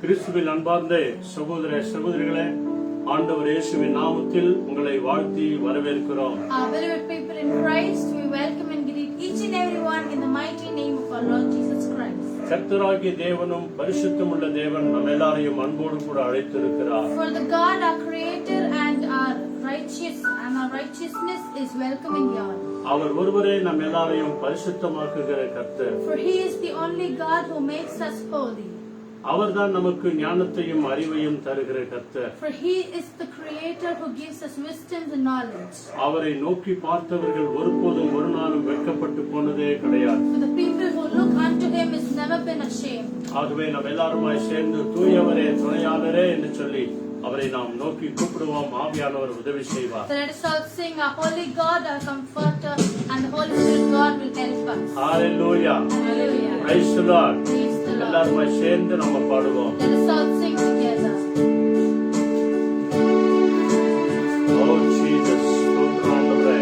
கிறிஸ்துவில் அன்பார்ந்த சகோதர சகோதரிகளே, ஆண்டவர் இயேசுவின் நாமத்தில் உங்களை வாழ்த்தி வரவேற்கிறோம். Our beloved people in Christ, we welcome and greet each and everyone in the mighty name of our Lord Jesus Christ. கர்த்தராகிய தேவனும் பரிசுத்தமுள்ள தேவன் நம்ம எல்லாரையும் அன்போடு கூட அழைத்திருக்கிறார். For the God, our Creator and our righteousness is welcoming you all. அவர் ஒருவரே நம்ம எல்லாரையும் பரிசுத்தமாக்குகிற கர்த்தர். For He is the only God who makes us holy. அவர்தான் நமக்கு ஞானத்தையும் அறிவையும் தருகிற கர்த்தர். For He is the Creator who gives us wisdom and knowledge. அவரை நோக்கி பார்த்தவர்கள் ஒருபோதும் ஒரு நாளும் வெட்கப்பட்டு போனதே கிடையாது. For the people who look unto Him has never been ashamed. ஆகவே நாம் எல்லாருமாய் சேர்ந்து தூயவரே துணையாளரே என்று சொல்லி அவரை நாம் நோக்கி கூப்பிடுவோம். ஆவியானவர் உதவி செய்வார். So let us all sing, our holy God, our comforter, and the Holy Spirit God will help us. Hallelujah. Hallelujah. Praise the Lord. Praise the Lord. எல்லாருமாய் சேர்ந்து நம்ம பாடுவோம். Let us all sing together. Oh Jesus, ஸ்தோத்திரம் ஆண்டவரே.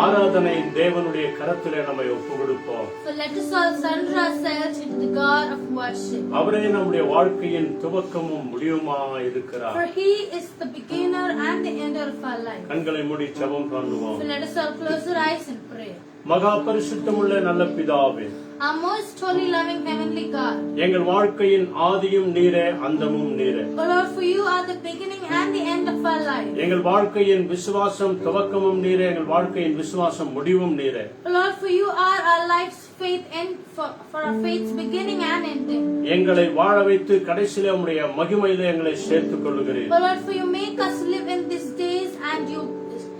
ஆராதனை தேவனுடைய கரத்திலே நம்மை ஒப்புக்கொடுப்போம். So let us all surrender ourselves into the God of worship. அவரே நம்முடைய வாழ்க்கையின் துவக்கமும் முடிவுமாய் இருக்கிறார். For He is the beginner and the ender of our life. கண்களை மூடி ஜெபம் பண்ணுவோம். So let us all close our eyes and pray. மகா பரிசுத்தமுள்ள நல்ல பிதாவே, Our most holy, loving, heavenly God. எங்கள் வாழ்க்கையின் ஆதியும் நீரே, அந்தமும் நீரே. O Lord, for You are the beginning and the end of our life. எங்கள் வாழ்க்கையின் விசுவாசம் துவக்கமும் நீரே, எங்கள் வாழ்க்கையின் விசுவாசம் முடிவும் நீரே. O Lord, for You are our life's faith and for our faith's beginning and ending. எங்களை வாழ வைத்து கடைசியிலே உம்முடைய மகிமையிலே எங்களை சேர்த்துக் கொள்ளுகிறீர். O Lord, for You make us live in these days and You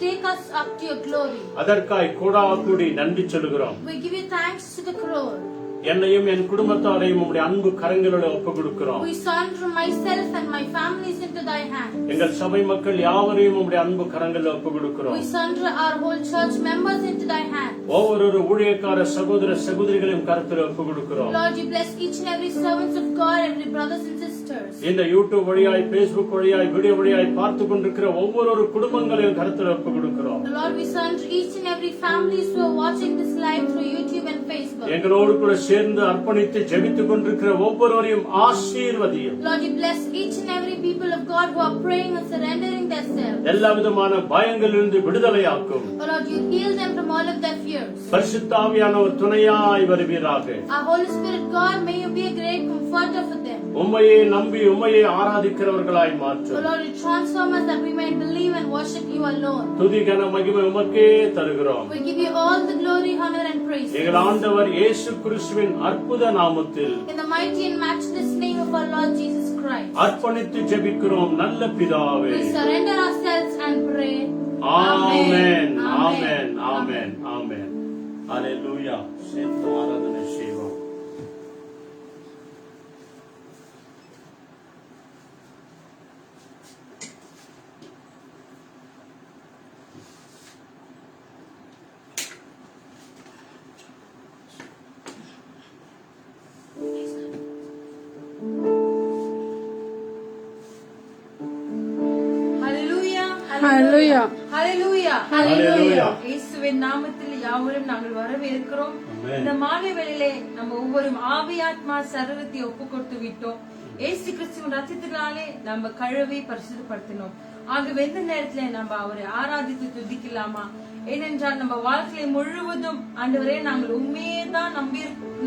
take us up to Your glory. அதற்காய் கூடாக்கூடி நன்றி சொல்லுகிறோம். We give You thanks to the crore. என்னையும் என் குடும்பத்தாரையும் உம்முடைய அன்பு கரங்களிலே ஒப்புக்கொடுக்கிறோம். We surrender myself and my families into Thy hands. எங்கள் சபை மக்கள் யாவரையும் உம்முடைய அன்பு கரங்களிலே ஒப்புக்கொடுக்கிறோம். We surrender our whole church members into Thy hands. ஒவ்வொரு ஊழியக்கார சகோதர சகோதரிகளையும் கரத்திலே ஒப்புக்கொடுக்கிறோம். Lord, You bless each and every servants of God, every brothers and sisters. இந்த யூடியூப் வழியாய், Facebook வழியாய், வீடியோ வழியாய் பார்த்து கொண்டிருக்கிற ஒவ்வொரு குடும்பங்களையும் கரத்திலே ஒப்புக்கொடுக்கிறோம். Lord, we surrender each and every families who are watching this live through YouTube and Facebook. எங்களோடு கூட சேர்ந்து அர்ப்பணித்து ஜெபித்துக் கொண்டிருக்கிற ஒவ்வொருவரையும் ஆசீர்வதியும். Lord, You bless each and every people of God who are praying and surrendering themselves. எல்லா விதமான பயங்களிலிருந்து விடுதலையாக்கும். Lord, You heal them from all of their fears. பரிசுத்த ஆவியானவர் துணையாய் வருவீராக. Our Holy Spirit God, may You be a great comforter. comforter for them. உம்மையே நம்பி உம்மையே ஆராதிக்கிறவர்களாய் So மாற்றும். Lord, you transform us that we may believe and worship you alone. துதி கன மகிமை உமக்கே தருகிறோம். We give you all the glory, honor and praise. எங்கள் ஆண்டவர் இயேசு கிறிஸ்துவின் அற்புத நாமத்தில் In the mighty and matchless name of our Lord Jesus Christ, அர்ப்பணித்து ஜெபிக்கிறோம் நல்ல பிதாவே. we surrender ourselves and pray. ஆமென் ஆமென் ஆமென் ஆமென். ஹalleluya. சேர்ந்து ஆராதனை செய்வோம். Hallelujah. Hallelujah. Hallelujah. Hallelujah. இயேசுவின் நாமத்தில் யாவரும் நாங்கள் வரவேற்கிறோம். Amen. இந்த மாலை வேளையிலே நம்ம ஒவ்வொரு ஆவியாத்மா சரீரத்தை ஒப்பு கொடுத்து விட்டோம். இயேசு கிறிஸ்துவின் ரத்தத்தினாலே நம்ம கழுவி பரிசுத்தப்படுத்தினோம். ஆகவே இந்த நேரத்துல நம்ம அவரை ஆராதித்து துதிக்கலாமா? ஏனென்றால் நம்ம வாழ்க்கையை முழுவதும் ஆண்டவரே நாங்கள் உண்மையே தான்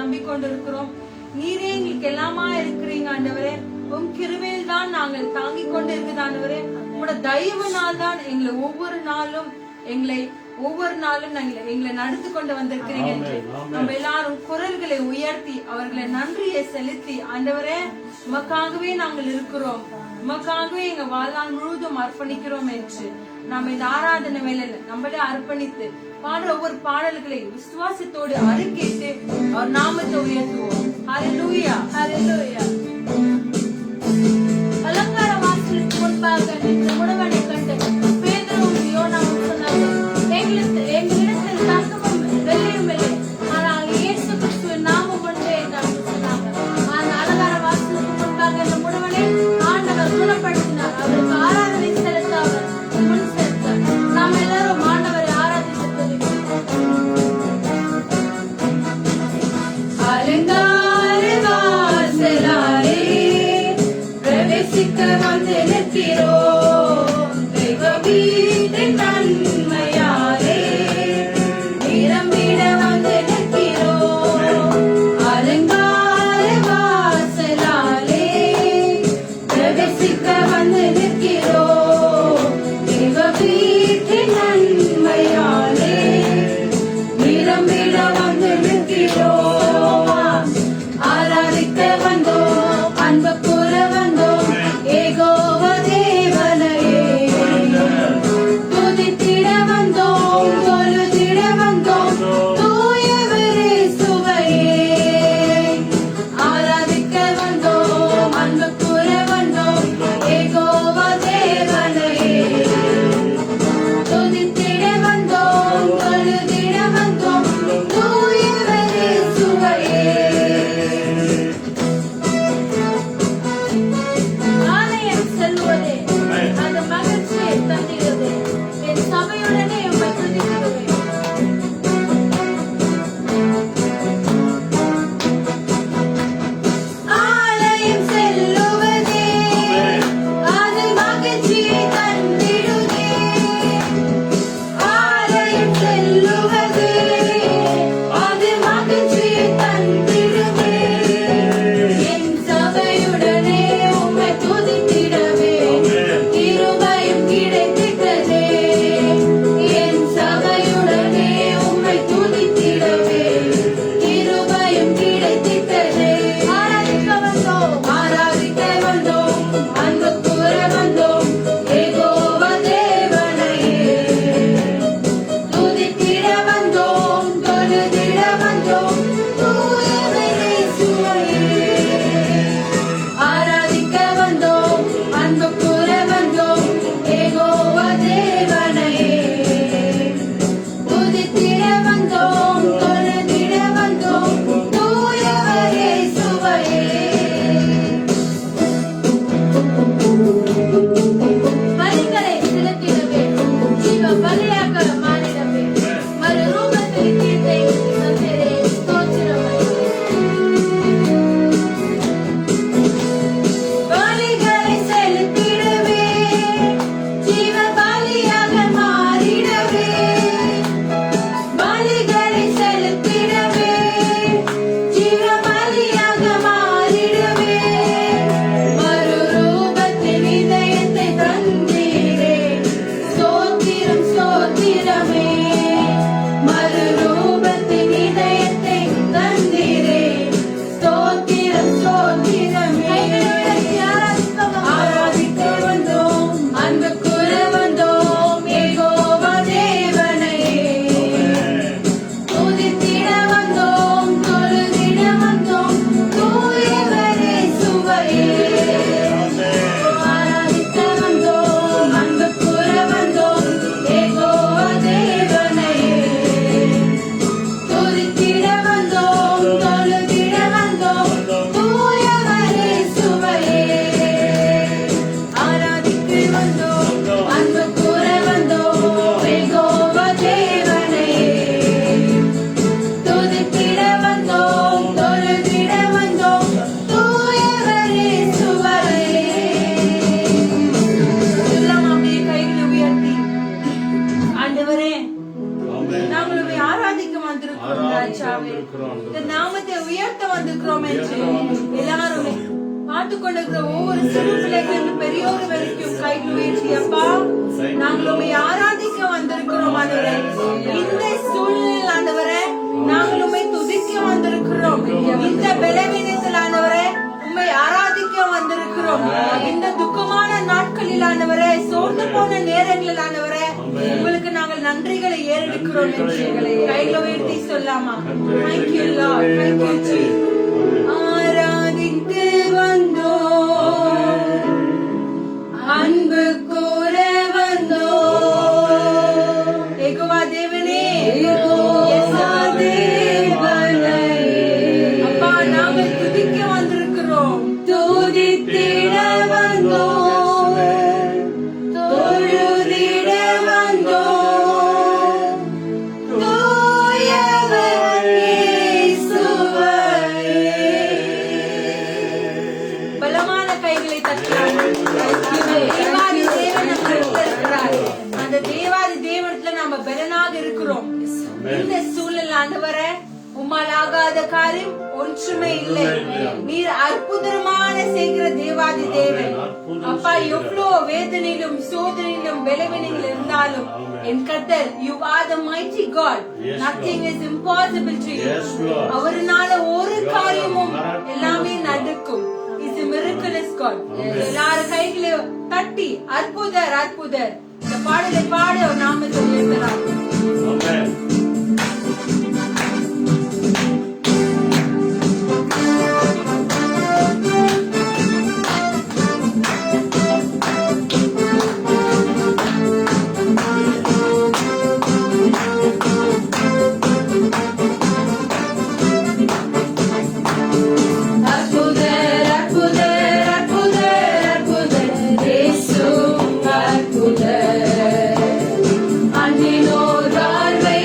நம்பிக்கொண்டிருக்கிறோம். நீரே எங்களுக்கு எல்லாமா இருக்கிறீங்க ஆண்டவரே. உம் கிருபையில் தான் நாங்கள் தாங்கிக் கொண்டு இருக்குது ஆண்டவரே. உங்களோட தயவுனால் தான் எங்களை ஒவ்வொரு நாளும் எங்களை நடத்தி கொண்டு வந்திருக்கிறீங்க என்று நம்ம எல்லாரும் குரல்களை உயர்த்தி அவர்களை நன்றியை செலுத்தி ஆண்டவரே உமக்காகவே நாங்கள் இருக்கிறோம், உமக்காகவே எங்க வாழ்நாள் முழுவதும் அர்ப்பணிக்கிறோம் என்று நாம் இந்த ஆராதனை வேலையில நம்மளே அர்ப்பணித்து பாடுற ஒவ்வொரு பாடல்களை விசுவாசத்தோடு அறிக்கையிட்டு அவர் நாமத்தை உயர்த்துவோம். ஹalleluya. Hallelujah. அலங்கார வாசலுக்கு முன்பாக நின்ற முடவனை கண்டு பேதுருவும் யோனாவும் சொன்னார்கள், எங்களிடத்தில் தங்கமும் வெள்ளியும் இல்லை, ஆனால் இயேசு கிறிஸ்துவின் நாமம் ஒன்றே என்று சொன்னாங்க. அந்த அலங்கார வாசலுக்கு முன்பாக இந்த முடவனை ஆண்டவர் குணப்படுத்தினார். அவருக்கு ஆராதனை செலுத்த அவர் முன் செலுத்தார். நாம் எல்லாரும் ஆண்டவரை ஆராதித்து அலங்கார வாசலாலே பிரவேசிக்க வந்து நிற்கிறோம். தெய்வ வீட்டின் நன்மையாலே நிரம்பிட வந்து நிற்கிறோம். அலங்கார வாசலாலே பிரவேசிக்க வந்து நிற்கிறோம். தெய்வ வீட்டின் நன்மையாலே நிரம்பிட வந்து நிற்கிறோம். ஆராதிக்க வந்தோம், அன்பு கூற வந்தோம், ஏகோவ தேவன் அடியோடு வரைக்கும் கைகள் உயர்த்தி அப்பா நாங்கள் உண்மை ஆராதிக்க வந்திருக்கிறோம் ஆண்டவரே. இந்த சூழ்நிலையில் ஆண்டவரே நாங்கள் உண்மை துதிக்க வந்திருக்கிறோம். இந்த பலவீனத்தில் ஆண்டவரே உண்மை ஆராதிக்க வந்திருக்கிறோம். இந்த துக்கமான நாட்களில் ஆண்டவரே, சோர்ந்து போன நேரங்களில் ஆண்டவரே, உங்களுக்கு நாங்கள் நன்றிகளை ஏறெடுக்கிறோம் என்று எங்களை கைகளை உயர்த்தி சொல்லாமா? Thank you Lord, thank you Jesus. ஆராதித்து வந்தோம், அன்பு கூற வந்தோம். யெகோவா தேவனே, யெகோவா தேவனே, அப்பா நாங்கள் துதிக்க வந்திருக்கிறோம், துதித்திட வந்தோம், தொழுதிட வந்தோம். தூயவர் இயேசுவே. பலமான கைகளை தட்டலாம். தேவாதி தேவன் நம்ம இடத்துல இருக்கிறார். அந்த தேவாதி தேவனத்துல நம்ம பலனாக இருக்கிறோம். இந்த சூழல் ஆண்டவரே, உம்மால் ஆகாத காரியம் ஒன்றுமே இல்லை. நீர் அற்புதமான செய்கிற தேவாதி தேவன். அப்பா எவ்வளோ வேதனையிலும் சோதனையிலும் பலவீனங்கள் இருந்தாலும் என் கர்த்தர், you are the mighty God. Nothing is impossible to you. அவருனால ஒரு காரியமும் எல்லாமே நடக்கும். Is a miraculous God. எல்லாரும் கைகளை தட்டி அற்புதர் அற்புதர் இந்த பாடலை பாடி அவர் நாமத்தை உயர்த்தலாம். Amen. அற்புதர் அற்புதர் அற்புதர் அற்புதர் இயேசு அற்புதர். அன்பினோர் வாழ்வை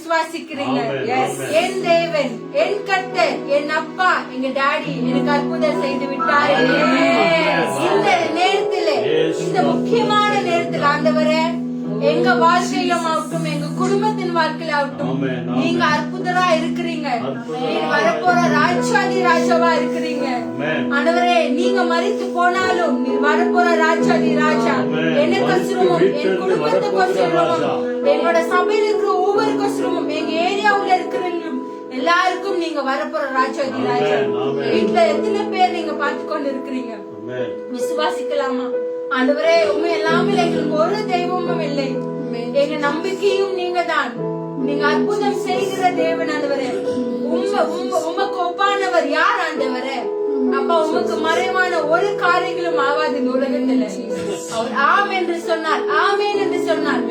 விசுவாசிக்கிறீங்க. Amen. Yes. Amen. என் தேவன், என் கர்த்தர், என் அப்பா, எங்க டாடி எனக்கு அற்புதம் செய்து விட்டார். Yes. இந்த நேரத்திலே, Yes. இந்த முக்கியமான நேரத்தில் ஆண்டவரே, எங்க வாழ்க்கையிலும் ஆகட்டும், எங்க குடும்பத்தின் வாழ்க்கையில ஆகட்டும், Amen. Amen. நீங்க அற்புதரா இருக்கிறீங்க. அற்புதரா நீங்க வரப்போற ராஜாதி ராஜாவா இருக்கிறீங்க. Amen. ஆண்டவரே, நீங்க மரித்து போனாலும் நீர் வரப்போற ராஜாதி ராஜா. Amen. எனக்கு சிரமம், என் குடும்பத்துக்கு சிரமம், என்னோட சபையில் இருக்கிற ஒவ்வொருக்கும் சிரமம், எங்க ஏரியாவுல இருக்கிறவங்களும் எல்லாருக்கும் நீங்க வரப்போற ராஜாதி ராஜா. Amen. வீட்டுல எத்தனை பேர் நீங்க பார்த்து கொண்டு இருக்கிறீங்க? Amen. விசுவாசிக்கலாமா? ஆண்டவரே, உண்மை எல்லாமே எங்களுக்கு ஒரு தெய்வமும் இல்லை. எங்க நம்பிக்கையும் நீங்க தான். நீங்க அற்புதம் செய்கிற தேவன் ஆண்டவரே. உமக்கு ஒப்பானவர் யார் ஆண்டவரே? அப்பா, உமக்கு மறைவான ஒரு காரியங்களும் ஆகாது இந்த உலகத்துல. அவர் ஆம் என்று சொன்னார், ஆமேன் என்று சொன்னார்.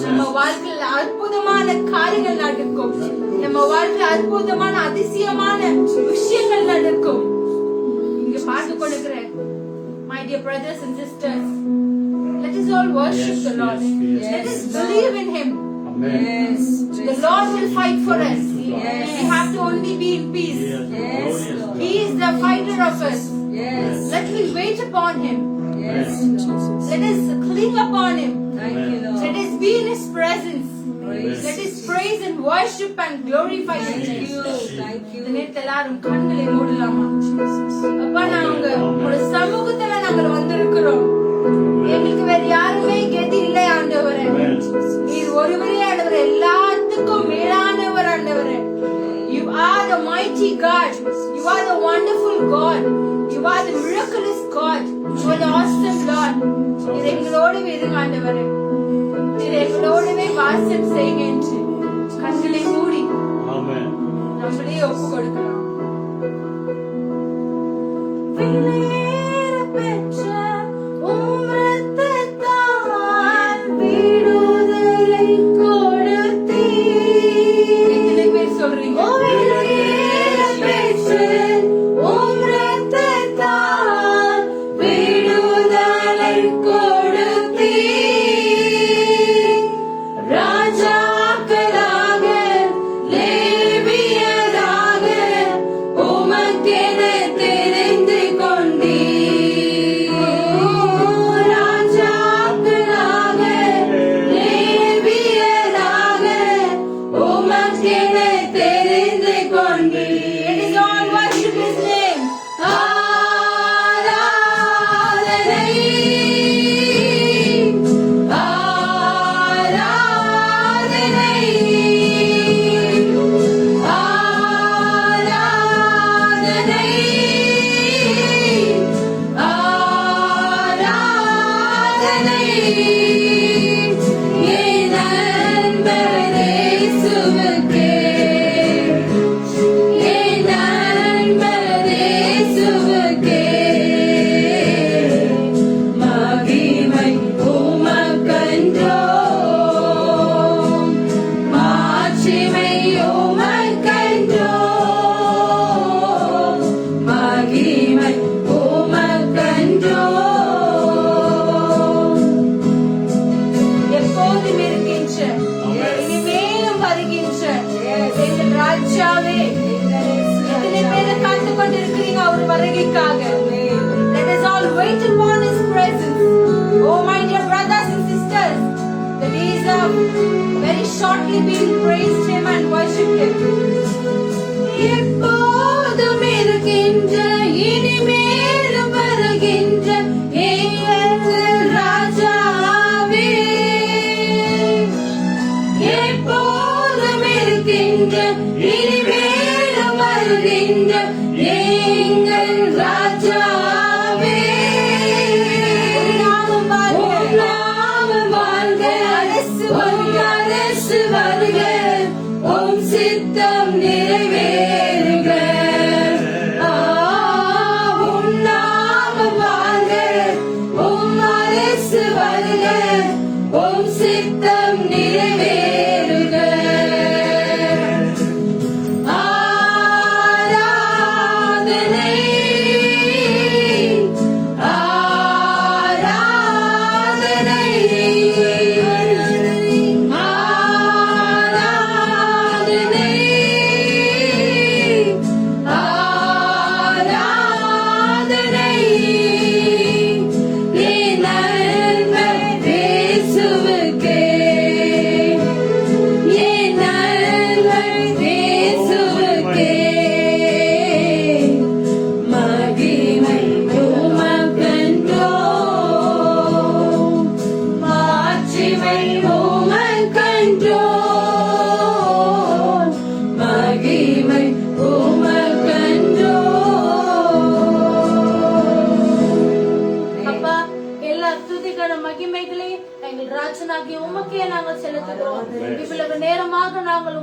நம்ம வாழ்க்கையில் அற்புதமான காரியங்கள் நடக்கும். நம்ம வாழ்க்கையில் அற்புதமான அதிசயமான விஷயங்கள் நடக்கும். இங்க பார்த்து கொடுக்கிறேன். My dear brothers and sisters, let us all worship Yes, the Lord. yes, Let us believe in Him. Amen. Yes. The Lord will fight for us. Yes. We have to only be in peace. Yes. Yes. Glorious He is the fighter of us. Yes. Let us wait upon Him. Yes. Let us cling upon Him. Thank you, Lord. Let us be in His presence. Yes. Let us praise and worship and glorify Him. இந்த நேரத்துல எல்லாரும் கண்களை மூடலாமா? அப்பா, நாங்க ஒரு சமூகத்துல நாங்கள் வந்திருக்கிறோம். எங்களுக்கு வேற யாருமே கதி இல்லை ஆண்டவரே. நீர் ஒருவரே ஆண்டவரே, எல்லாத்துக்கும் மேலானவர் ஆண்டவரே. You are the mighty God. You are the wonderful God. You are the miraculous God. You are the awesome Lord. நீர் எங்களோடவே இருங்க ஆண்டவரே. நீர் எங்களோடவே வாசம் செய்யுங்க என்று கண்களை மூடி Amen. நம்மளே ஒப்பு கொடுக்கலாம். எத்தனை பேர் சொல்றீங்க? Let us all wait upon His presence. Oh my dear brothers and sisters, the days of very shortly being praised Him and worshipped Him. எப்போதும் இருக்கின்ற இனிமேலும் வருகின்ற எங்கள் ராஜாவே, எப்போதும் இருக்கின்ற இனிமேலும் வருகின்ற எங்கள் ராஜாவே, நாமம் வாழ்க, அரசு வருக, உம் சித்தம் நிறைவேறுக. உம் நாமம் வாழ்க, உம் அரசு வருக, உம் சித்தம் நிறைவேறுக.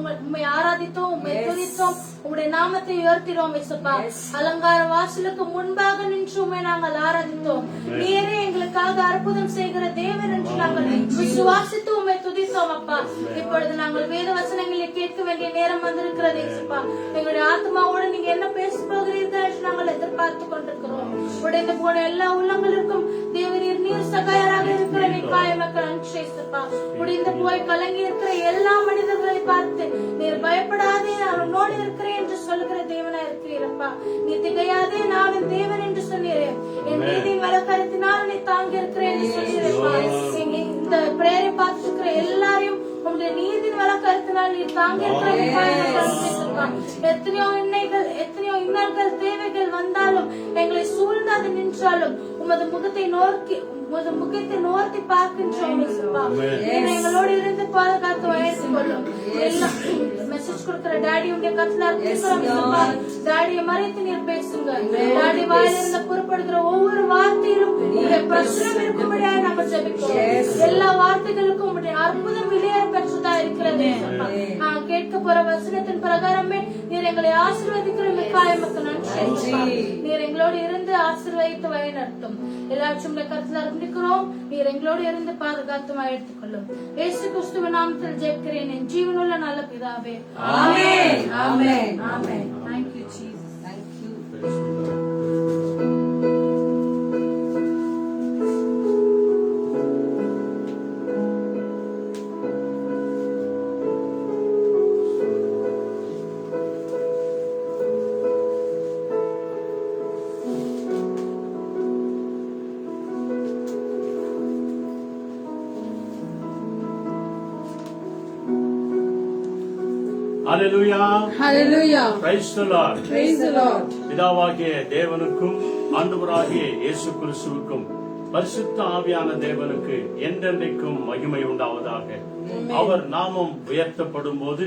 உம்மை ஆராதித்தோம், உம்மை துதித்தோம், உம்முடைய நாமத்தை உயர்த்தினோம் இயேசுப்பா. அலங்கார வாசலுக்கு முன்பாக நின்று உம்மை நாங்கள் ஆராதித்தோம். நீரே எங்களுக்காக அற்புதம் செய்கிற தேவன் என்று நாங்கள் விசுவாசித்து உம்மை துதித்தோம் அப்பா. இப்பொழுது நாங்கள் வேத வசனங்களை கேட்க வேண்டிய நேரம் வந்திருக்கிறது இயேசுப்பா. எங்களுடைய ஆத்மாவோடு நீங்க என்ன பேச போகிறீர்கள் என்று நாங்கள் எதிர்பார்த்து கொண்டிருக்கிறோம். உடைந்து போன எல்லா உள்ளங்களுக்கும் தேவரீர் நீர் சகாயராக இருக்கிற நிக்காய மக்கள் அனுஷேசப்பா. உடைந்து போய் கலங்கி இருக்கிற எல்லா மனிதர்களை பார்த்து நீர் பயப்படாதே, நான் உன்னோடு இருக்கிறேன் என்று சொல்லுகிற தேவனா இருக்கிறீரப்பா. நீ திகையாதே, நான் என் தேவன் என்று சொன்னீரே. என் நீதியின் வலக்கரத்தினால் நீ தாங்கி இருக்கிறேன் என்று சொன்னீரப்பா. இந்த பிரேயரை பார்த்துக்கிற எல்லாரையும் உங்களுடைய நீதியின் வலக்கரத்தினால் நீ தாங்கி இருக்கிற நிக்காய மக்கள் அனுஷேசப்பா. எத்தனையோ இன்னல்கள் தேவைகள் வந்தாலும் எங்களை சூழ்ந்து அது நின்றாலும் உமது முகத்தை நோக்கி பார்க்கின்றோம் இயேசுப்பா. எங்களோடு இருந்து பாதுகாத்து வயசுக்கொள்ளும். எல்லாம் மெசேஜ் கொடுக்கிற டாடி உடைய கருத்துல அர்ப்பணிக்கிறோம் இயேசுப்பா. டாடியை மறைத்து நீர் பேசுங்க. டாடி வாயிலிருந்து புறப்படுகிற ஒவ்வொரு வார்த்தையிலும் உங்களுடைய பிரச்சனை இருக்கும்படியாக நாங்கள் ஜெபிக்கிறோம். எல்லா வார்த்தைகளுக்கும் உங்களுடைய அற்புதம் விலையேற பெற்றதா இருக்கிறது. நான் கேட்க போற வசனத்தின் பிரகாரமே நீர் எங்களை ஆசீர்வதிக்கிற மிக்காய மக்கள் நன்றி. நீர் எங்களோடு இருந்து ஆசீர்வதித்து வழி நடத்தும். எல்லாவற்றும் கருத்துல அர்ப்பணிக்கிறோம். நீர் எங்களோடு இருந்து பாதுகாத்து எடுத்துக்கொள்ளும். இயேசு கிறிஸ்துவின் நாமத்தில் ஜெபிக்கிறேன் என் ஜீவனுள்ள நல்ல பிதாவே. ஆமென், ஆமென், ஆமென். Thank you Jesus. Thank you. Hallelujah. Hallelujah. Praise the Lord. Praise the Lord. பிதாவாகிய தேவனுக்கும் ஆண்டவராகிய இயேசு கிறிஸ்துவுக்கும் பரிசுத்த ஆவியான தேவனுக்கு என்றென்றைக்கும் மகிமை உண்டாவதாக. அவர் நாமம் உயர்த்தப்படும் போது,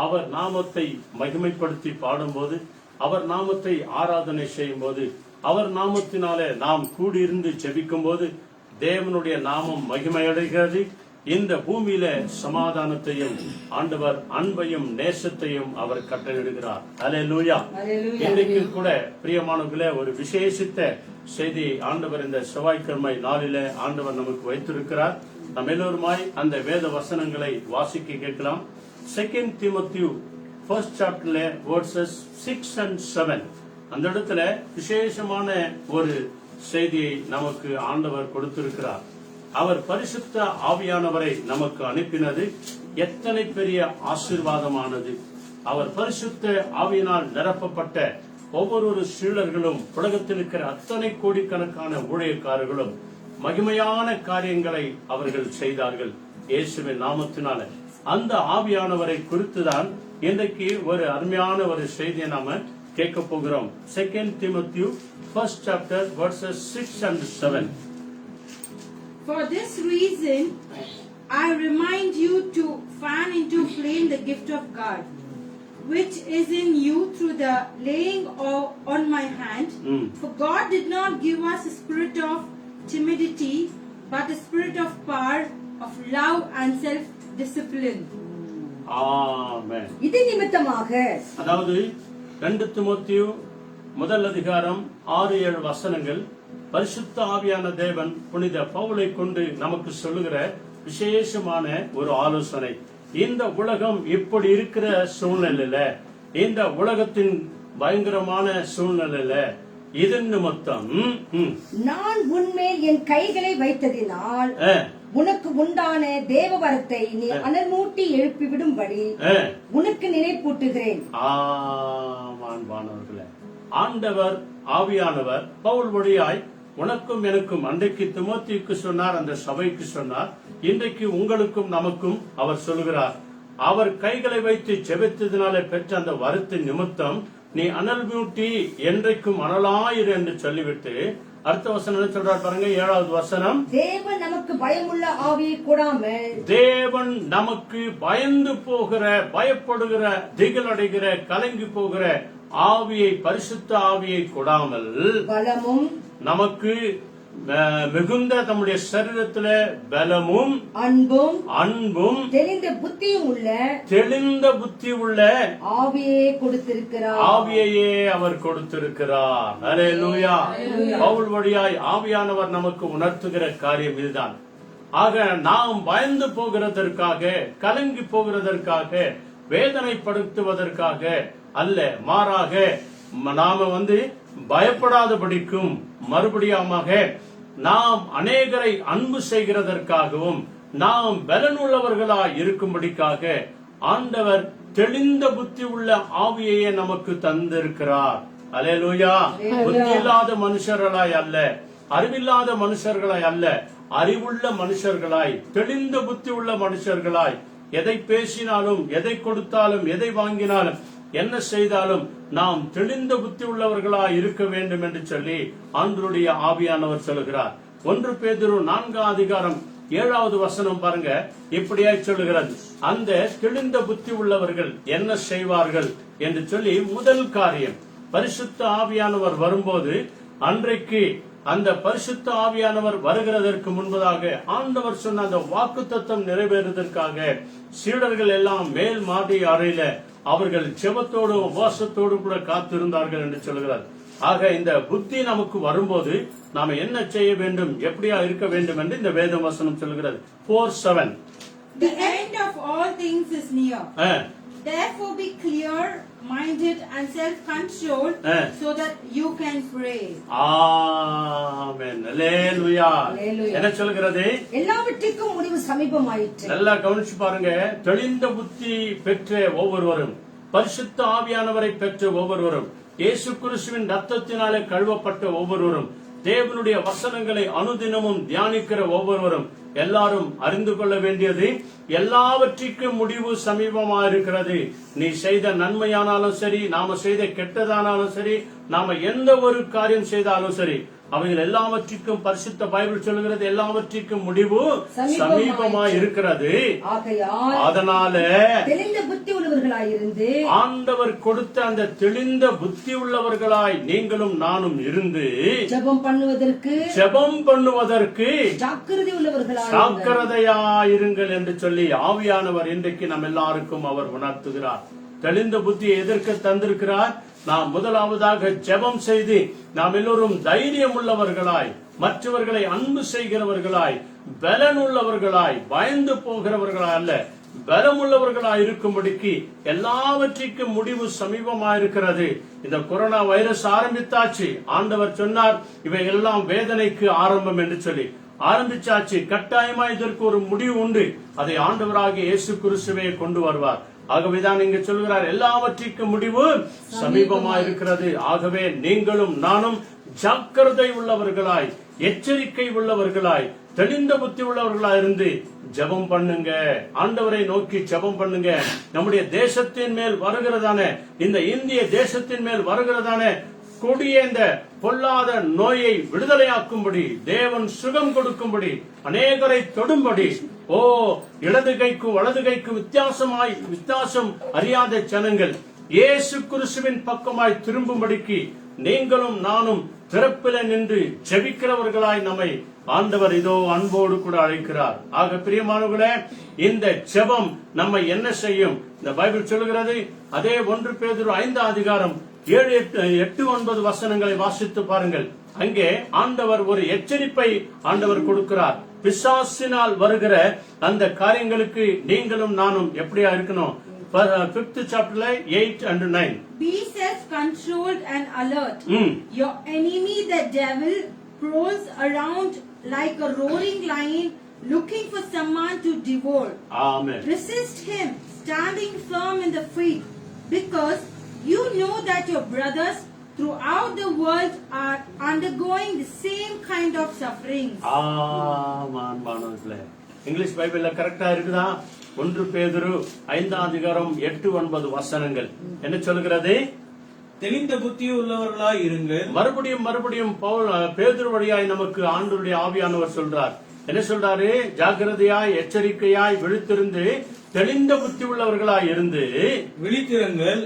அவர் நாமத்தை மகிமைப்படுத்தி பாடும்போது, அவர் நாமத்தை ஆராதனை செய்யும் போது, அவர் நாமத்தினாலே நாம் கூடியிருந்து ஜெபிக்கும் போது தேவனுடைய நாமம் மகிமையடைகிறது. இந்த பூமியில சமாதானத்தையும் ஆண்டவர் அன்பையும் நேசத்தையும் அவர் கட்டளையிடுகிறார். அல்லேலூயா. இன்றைக்கு கூட பிரியமானவர்களே, ஒரு விசேஷித்த செய்தி ஆண்டவர் இந்த செவ்வாய்க்கிழமை நாளில ஆண்டவர் நமக்கு வைத்திருக்கிறார். நம்ம எல்லோருமாய் அந்த வேத வசனங்களை வாசிக்க கேட்கலாம். 2 Timothy 1st chapterல verses 6 and 7 அந்த இடத்துல விசேஷமான ஒரு செய்தியை நமக்கு ஆண்டவர் கொடுத்திருக்கிறார். அவர் பரிசுத்த ஆவியானவரை நமக்கு அனுப்பினது எத்தனை பெரிய ஆசீர்வாதமானது. அவர் பரிசுத்த ஆவியினால் நிரப்பப்பட்ட ஒவ்வொரு சீடர்களும், உலகத்தில் இருக்கிற அத்தனை கோடிக்கணக்கான ஊழியக்காரர்களும் மகிமையான காரியங்களை அவர்கள் செய்தார்கள் இயேசுவின் நாமத்தினால. அந்த ஆவியானவரை குறித்துதான் இன்றைக்கு ஒரு அருமையான ஒரு செய்தியை நாம கேட்க போகிறோம். 2 Timothy 1st chapter verses 6 and 7. For this reason, I remind you to fan into flame the gift of God, which is in you through the laying on my hand. For God did not give us a spirit of timidity, but a spirit of power, of love and self-discipline. ஆமென். இது நிமித்தமாக, அதாவது 2 Timothy முதல் அதிகாரம் 6-7 வசனங்கள் பரிசுத்த ஆவியான தேவன் புனித பவுலை கொண்டு நமக்கு சொல்லுகிற விசேஷமான ஒரு ஆலோசனை. இந்த உலகம் இப்படி இருக்கிற சூழ்நிலையில, இந்த உலகத்தின் பயங்கரமான சூழ்நிலையில இதன் நிமித்தம் நான் உன்மேல் என் கைகளை வைத்ததினால் உனக்கு உண்டான தேவவரத்தை நீ அனல்மூட்டி எழுப்பிவிடும்படி உனக்கு நினைப்பூட்டுகிறேன். ஆமான்பானவர்களே, ஆண்டவர் ஆவியானவர் பவுல் வழியாய் உனக்கும் எனக்கும் அன்றைக்கு திமோத்திக்கு சொன்னார், அந்த சபைக்கு சொன்னார். இன்றைக்கு உங்களுக்கும் நமக்கும் அவர் சொல்கிறார். அவர் கைகளை வைத்து ஜெபித்ததினாலே பெற்ற அந்த வரத்தின் நிமித்தம் நீ அனல் மூட்டி என்றைக்கும் அனலாயிரு என்று சொல்லிவிட்டு அடுத்த வசனம் சொல்றார் பாருங்க, 7வது வசனம். தேவன் நமக்கு பயமுள்ள ஆவியை கொடாமல், தேவன் நமக்கு பயந்து போகிற, பயப்படுகிற, திகில் அடைகிற, கலங்கி போகிற ஆவியை, பரிசுத்த ஆவியை கொடாமல், பலமும் நமக்கு மிகுந்த தம்முடைய சரீரத்துல பலமும் அன்பும் தெளிந்த புத்தி உள்ள ஆவியே கொடுத்திருக்கிறார். ஆவியையே அவர் கொடுத்திருக்கிறார். அல்லேலூயா. பவுல் வழியாய் ஆவியானவர் நமக்கு உணர்த்துகிற காரியம் இதுதான். ஆக நாம் பயந்து போகிறதற்காக, கலங்கி போகிறதற்காக, வேதனைப்படுத்துவதற்காக அல்ல, மாறாக நாம பயப்படாதபடிக்கும் மறுபடியுமாக நாம் அநேகரை அன்பு செய்கிறதற்காகவும் நாம் பலனுள்ளவர்களாய் இருக்கும்படிக்காக ஆண்டவர் தெளிந்த புத்தி உள்ள ஆவியையே நமக்கு தந்திருக்கிறார். அல்லேலூயா. புத்தி இல்லாத மனுஷர்களாய் அல்ல, அறிவில்லாத மனுஷர்களாய் அல்ல, அறிவுள்ள மனுஷர்களாய், தெளிந்த புத்தி உள்ள மனுஷர்களாய், எதை பேசினாலும், எதை கொடுத்தாலும், எதை வாங்கினாலும், என்ன செய்தாலும் நாம் தெளிந்த புத்தி உள்ளவர்களாய் இருக்க வேண்டும் என்று சொல்லி ஆண்டவருடைய ஆவியானவர் சொல்லுகிறார். 1 பேதுரு 4:7 பாருங்க, இப்படியாய் சொல்லுகிறது. அந்த தெளிந்த புத்தி உள்ளவர்கள் என்ன செய்வார்கள் என்று சொல்லி, முதல் காரியம், பரிசுத்த ஆவியானவர் வரும்போது, அன்றைக்கு அந்த பரிசுத்த ஆவியானவர் வருகிறதற்கு முன்பதாக ஆண்டவர் சொன்ன அந்த வாக்குத்தத்தம் நிறைவேறுவதற்காக சீடர்கள் எல்லாம் மேல் மாடி அறையில அவர்கள் ஜெபத்தோடு உபவாசத்தோடு கூட காத்திருந்தார்கள் என்று சொல்கிறார். ஆக இந்த புத்தி நமக்கு வரும்போது நாம என்ன செய்ய வேண்டும், எப்படியா இருக்க வேண்டும் என்று இந்த வேத வசனம் சொல்கிறது. 4:7 The end of all things is near. Therefore be clear-minded and self-controlled so that you can pray. Amen. Hallelujah. என்ன சொல்கிறது? எல்லாவற்றுக்கும் முடிவு சமீபமாயிற்று. நல்லா கவனிச்சு பாருங்க. தெளிந்த புத்தி பெற்ற ஒவ்வொருவரும், பரிசுத்த ஆவியானவரை பெற்ற ஒவ்வொருவரும், இயேசு கிறிஸ்துவின் ரத்தத்தினாலே கழுவப்பட்ட ஒவ்வொருவரும், தேவனுடைய வசனங்களை அனுதினமும் தியானிக்கிற ஒவ்வொருவரும் எல்லாரும் அறிந்து கொள்ள வேண்டியது, எல்லாவற்றிற்கும் முடிவு சமீபமா இருக்கிறது. நீ செய்த நன்மையானாலும் சரி, நாம செய்த கெட்டதானாலும் சரி, நாம எந்த ஒரு காரியம் செய்தாலும் சரி, அவைகள் எல்லாவற்றிற்கும் பரிசுத்த பைபிள் சொல்லுகிறது, எல்லாவற்றிற்கும் முடிவு சமீபமா இருக்கிறது. அதனால தெளிந்த புத்தி உள்ளவர்களாயிருந்து, ஆண்டவர் கொடுத்த அந்த தெளிந்த புத்தி உள்ளவர்களாய் நீங்களும் நானும் இருந்து ஜெபம் பண்ணுவதற்கு ஜாக்கிரதையாயிருங்கள் என்று சொல்லி ஆவியானவர் இன்றைக்கு நம்ம எல்லாருக்கும் அவர் உணர்த்துகிறார். தெளிந்த புத்தியை எதற்கு தந்திருக்கிறார்? நாம் முதலாவதாக ஜெபம் செய்து நாம் எல்லோரும் தைரியம் உள்ளவர்களாய், மற்றவர்களை அன்பு செய்கிறவர்களாய், பலன் உள்ளவர்களாய், பயந்து போகிறவர்களாய் அல்ல, பலமுள்ளவர்களாய் இருக்கும்படிக்கு எல்லாவற்றிற்கும் முடிவு சமீபமாயிருக்கிறது. இந்த கொரோனா வைரஸ் ஆரம்பித்தாச்சு. ஆண்டவர் சொன்னார், இவை எல்லாம் வேதனைக்கு ஆரம்பம் என்று சொல்லி ஆரம்பிச்சாச்சு. கட்டாயமா இதற்கு ஒரு முடிவு உண்டு. அதை ஆண்டவராகிய இயேசு கிறிஸ்துவே கொண்டு வருவார். ஆகவேதான் இங்கு சொல்கிறார், எல்லாவற்றிற்கும் முடிவு சமீபமா இருக்கிறது. ஆகவே நீங்களும் நானும் ஜாக்கிரதை உள்ளவர்களாய், எச்சரிக்கை உள்ளவர்களாய், தெளிந்த புத்தி உள்ளவர்களாய் இருந்து ஜெபம் பண்ணுங்க. ஆண்டவரை நோக்கி ஜெபம் பண்ணுங்க. நம்முடைய தேசத்தின் மேல் வருகிறதான, இந்த இந்திய தேசத்தின் மேல் வருகிறதான கொடிய இந்த பொல்லாத நோயை விடுதலையாக்கும்படி, தேவன் சுகம் கொடுக்கும்படி, அநேகரை தொடும்படி, இடது கைக்கும் வலது கைக்கும் வித்தியாசம் அறியாத ஜனங்கள் இயேசு கிறிஸ்துவின் பக்கமாய் திரும்பும்படிக்கு நீங்களும் நானும் திறப்பில நின்று ஜெபிக்கிறவர்களாய் நம்மை ஆண்டவர் இதோ அன்போடு கூட அழைக்கிறார். ஆக பிரியமானவர்களே, இந்த ஜெபம் நம்மை என்ன செய்யும்? இந்த பைபிள் சொல்லுகிறது, அதே 1 பேதுரு 5:7-8-9 வாசித்து பாருங்கள். அங்கே ஆண்டவர் ஒரு எச்சரிப்பை ஆண்டவர் கொடுக்கிறார். பிசாசினால் வருகிற அந்த காரியங்களுக்கு நீங்களும் நானும் எப்படியா இருக்கணும்? 5th chapter 8 and 9. Be self-controlled and alert. Your enemy the devil prowls around like a roaring lion looking for someone to devour. Amen. Resist him, standing firm in the faith, because you know that your brothers throughout the world are undergoing the same kind of sufferings. English பைபிள்ல கரெக்டா இருக்குதா? 1 பேதுரு 5:8-9 என்ன சொல்கிறது? தெளிந்த புத்தி உள்ளவர்களாய் இருங்கள். மறுபடியும் பேதுரு வழியாய் நமக்கு ஆண்டவருடைய ஆவியானவர் சொல்றார். என்ன சொல்றாரு? ஜாக்கிரதையாய், எச்சரிக்கையாய், விழித்திருந்து தெளிந்த புத்தி உள்ளவர்களாய் இருந்து விழித்திருங்கள்.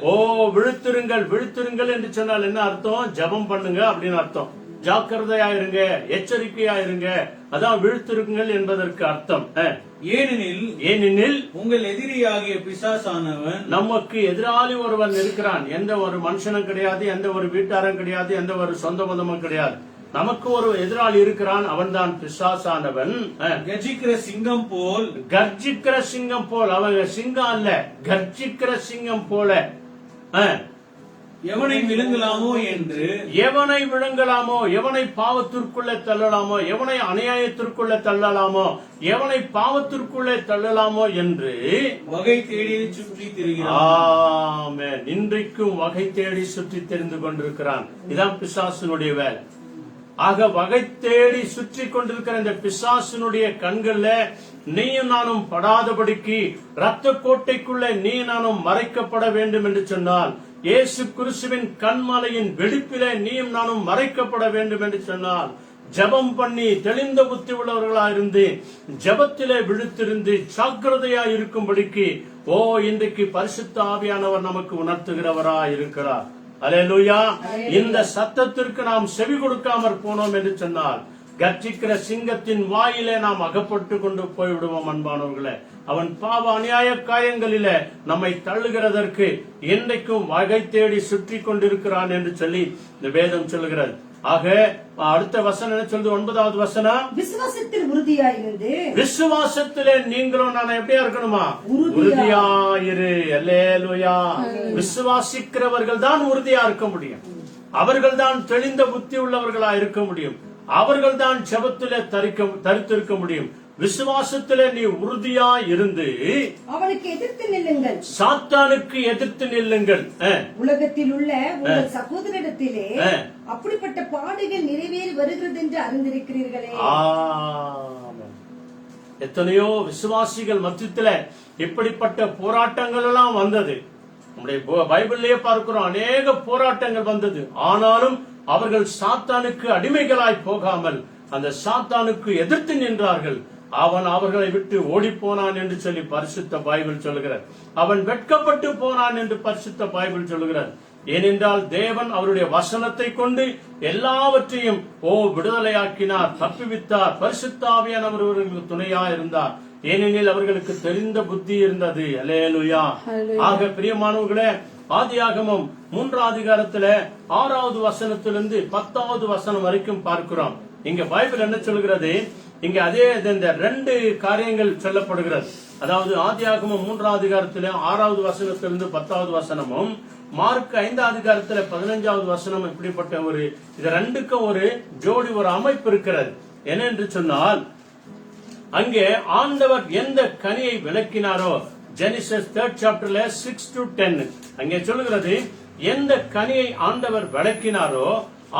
விழித்திருங்கள் என்று சொன்னால் என்ன அர்த்தம்? ஜெபம் பண்ணுங்க அப்படின்னு அர்த்தம். ஜாக்கிரதையா இருங்க, எச்சரிக்கையா இருங்க, அதான் விழித்திருங்கள் என்பதற்கு அர்த்தம். ஏனெனில் உங்கள் எதிரியாகிய பிசாசானவன், நமக்கு எதிராளி ஒருவன் இருக்கிறான். எந்த ஒரு மனுஷனும் கிடையாது, எந்த ஒரு வீட்டாரும் கிடையாது, எந்த ஒரு சொந்த பந்தமும் கிடையாது. நமக்கு ஒரு எதிராளி இருக்கிறான், அவன் தான் பிசாசானவன். கர்ஜிக்கிற சிங்கம் போல், கர்ஜிக்கிற சிங்கம் போல், அவன் சிங்கம் அல்ல, கர்ஜிக்கிற சிங்கம் போல எவனை விழுங்கலாமோ என்று, எவனை விழுங்கலாமோ, எவனை பாவத்திற்குள்ளே தள்ளலாமோ, எவனை அநியாயத்திற்குள்ளே தள்ளலாமோ, எவனை பாவத்திற்குள்ளே தள்ளலாமோ என்று வகை தேடி சுற்றி திரிகிறான். ஆமென். இன்றைக்கும் வகை தேடி சுற்றி தெரிந்து கொண்டிருக்கிறான். இதான் பிசாசினுடைய வேலை. ஆக வகை தேடி சுற்றி கொண்டிருக்கிற இந்த பிசாசினுடைய கண்கள்ல நீயும் நானும் படாதபடிக்கு இரத்த கோட்டைக்குள்ள நீ நானும் மறைக்கப்பட வேண்டும் என்று சொன்னால், இயேசு கிறிஸ்துவின் கண்மலையின் வெடிப்பிலே நீயும் நானும் மறைக்கப்பட வேண்டும் என்று சொன்னால், ஜெபம் பண்ணி தெளிந்த புத்தி உள்ளவர்களா இருந்து ஜெபத்திலே விழுத்திருந்து ஜாக்கிரதையா இருக்கும்படிக்கு இன்றைக்கு பரிசுத்த ஆவியானவர் நமக்கு உணர்த்துகிறவரா இருக்கிறார். அல்லேலூயா. இந்த சத்தத்திற்கு நாம் செவி கொடுக்காமற் போனோம் என்று சொன்னால், கர்ஜிக்கிற சிங்கத்தின் வாயிலே நாம் அகப்பட்டு கொண்டு போய்விடுவோம். அன்பானவர்களே, அவன் பாவ அநியாய காயங்களிலே நம்மை தள்ளுகிறதற்கு என்றைக்கும் வகை தேடி சுற்றி கொண்டிருக்கிறான் என்று சொல்லி இந்த வேதம் சொல்லுகிறது. ஆக அடுத்த வசனம் என்ன சொல்லுது? 9வது வசனம், விசுவாசத்தில் உறுதியாயிருந்து, விசுவாசத்திலே நீங்களும் நான் எப்படியா இருக்கணுமா? உறுதியாயிரு. அல்லேலூயா. விசுவாசிக்கிறவர்கள் தான் உறுதியா இருக்க முடியும். அவர்கள் தான் தெளிந்த புத்தி உள்ளவர்களா இருக்க முடியும். அவர்கள் தான் ஜெபத்திலே தரித்திருக்க முடியும். விசுவாசத்திலே நீ உறுதியா இருந்து அவனுக்கு எதிர்த்து நில்லுங்கள், சாத்தானுக்கு எதிர்த்து நில்லுங்கள். உலகத்தில் உள்ள உங்கள் சகோதரிடத்திலே அப்படிப்பட்ட பாடுகள் நிறைவேறி வருகிறது என்று அறிந்திருக்கிறீர்களே. எத்தனையோ விசுவாசிகள் மத்தியில இப்படிப்பட்ட போராட்டங்கள் எல்லாம் வந்தது. நம்முடைய பைபிள்லயே பார்க்கிறோம், அநேக போராட்டங்கள் வந்தது. ஆனாலும் அவர்கள் சாத்தானுக்கு அடிமைகளாய் போகாமல் அந்த சாத்தானுக்கு எதிர்த்து நின்றார்கள். அவன் அவர்களை விட்டு ஓடி போனான் என்று சொல்லி பரிசுத்த பைபிள் சொல்லுகிறார். அவன் வெட்கப்பட்டு போனான் என்று பரிசுத்த பைபிள் சொல்லுகிறார். ஏனென்றால் தேவன் அவருடைய வசனத்தை கொண்டு எல்லாவற்றையும் விடுதலையாக்கினார், தப்புவித்தார். பரிசுத்த ஆவியானவர் அவர்களுக்கு துணையா இருந்தார். ஏனெனில் அவர்களுக்கு தெரிந்த புத்தி இருந்தது. அல்லேலூயா. ஆக பிரியமானவர்களே, ஆதியாகமம் 3வது அதிகாரத்துல 6வது வசனத்திலிருந்து 10வது வசனம் வரைக்கும் பார்க்கிறோம். இங்க பைபிள் என்ன சொல்கிறது? இங்க அதே இந்த 2 காரியங்கள் சொல்லப்படுகிறது. அதாவது ஆதியாகமம் 3வது அதிகாரத்துல 6வது வசனத்திலிருந்து 10வது வசனமும், மார்க் 5வது அதிகாரத்துல 15வது வசனம், இப்படிப்பட்ட இது 2க்கும் ஒரு ஜோடி, ஒரு அமைப்பு இருக்கிறது. என்னென்று சொன்னால், அங்கே ஆண்டவர் எந்த கனியை விளக்கினாரோ, ஜெனிசிஸ் 3rd chapterல 6 to 10 அங்கே சொல்லுகிறது, எந்த கனியை ஆண்டவர் விளக்கினாரோ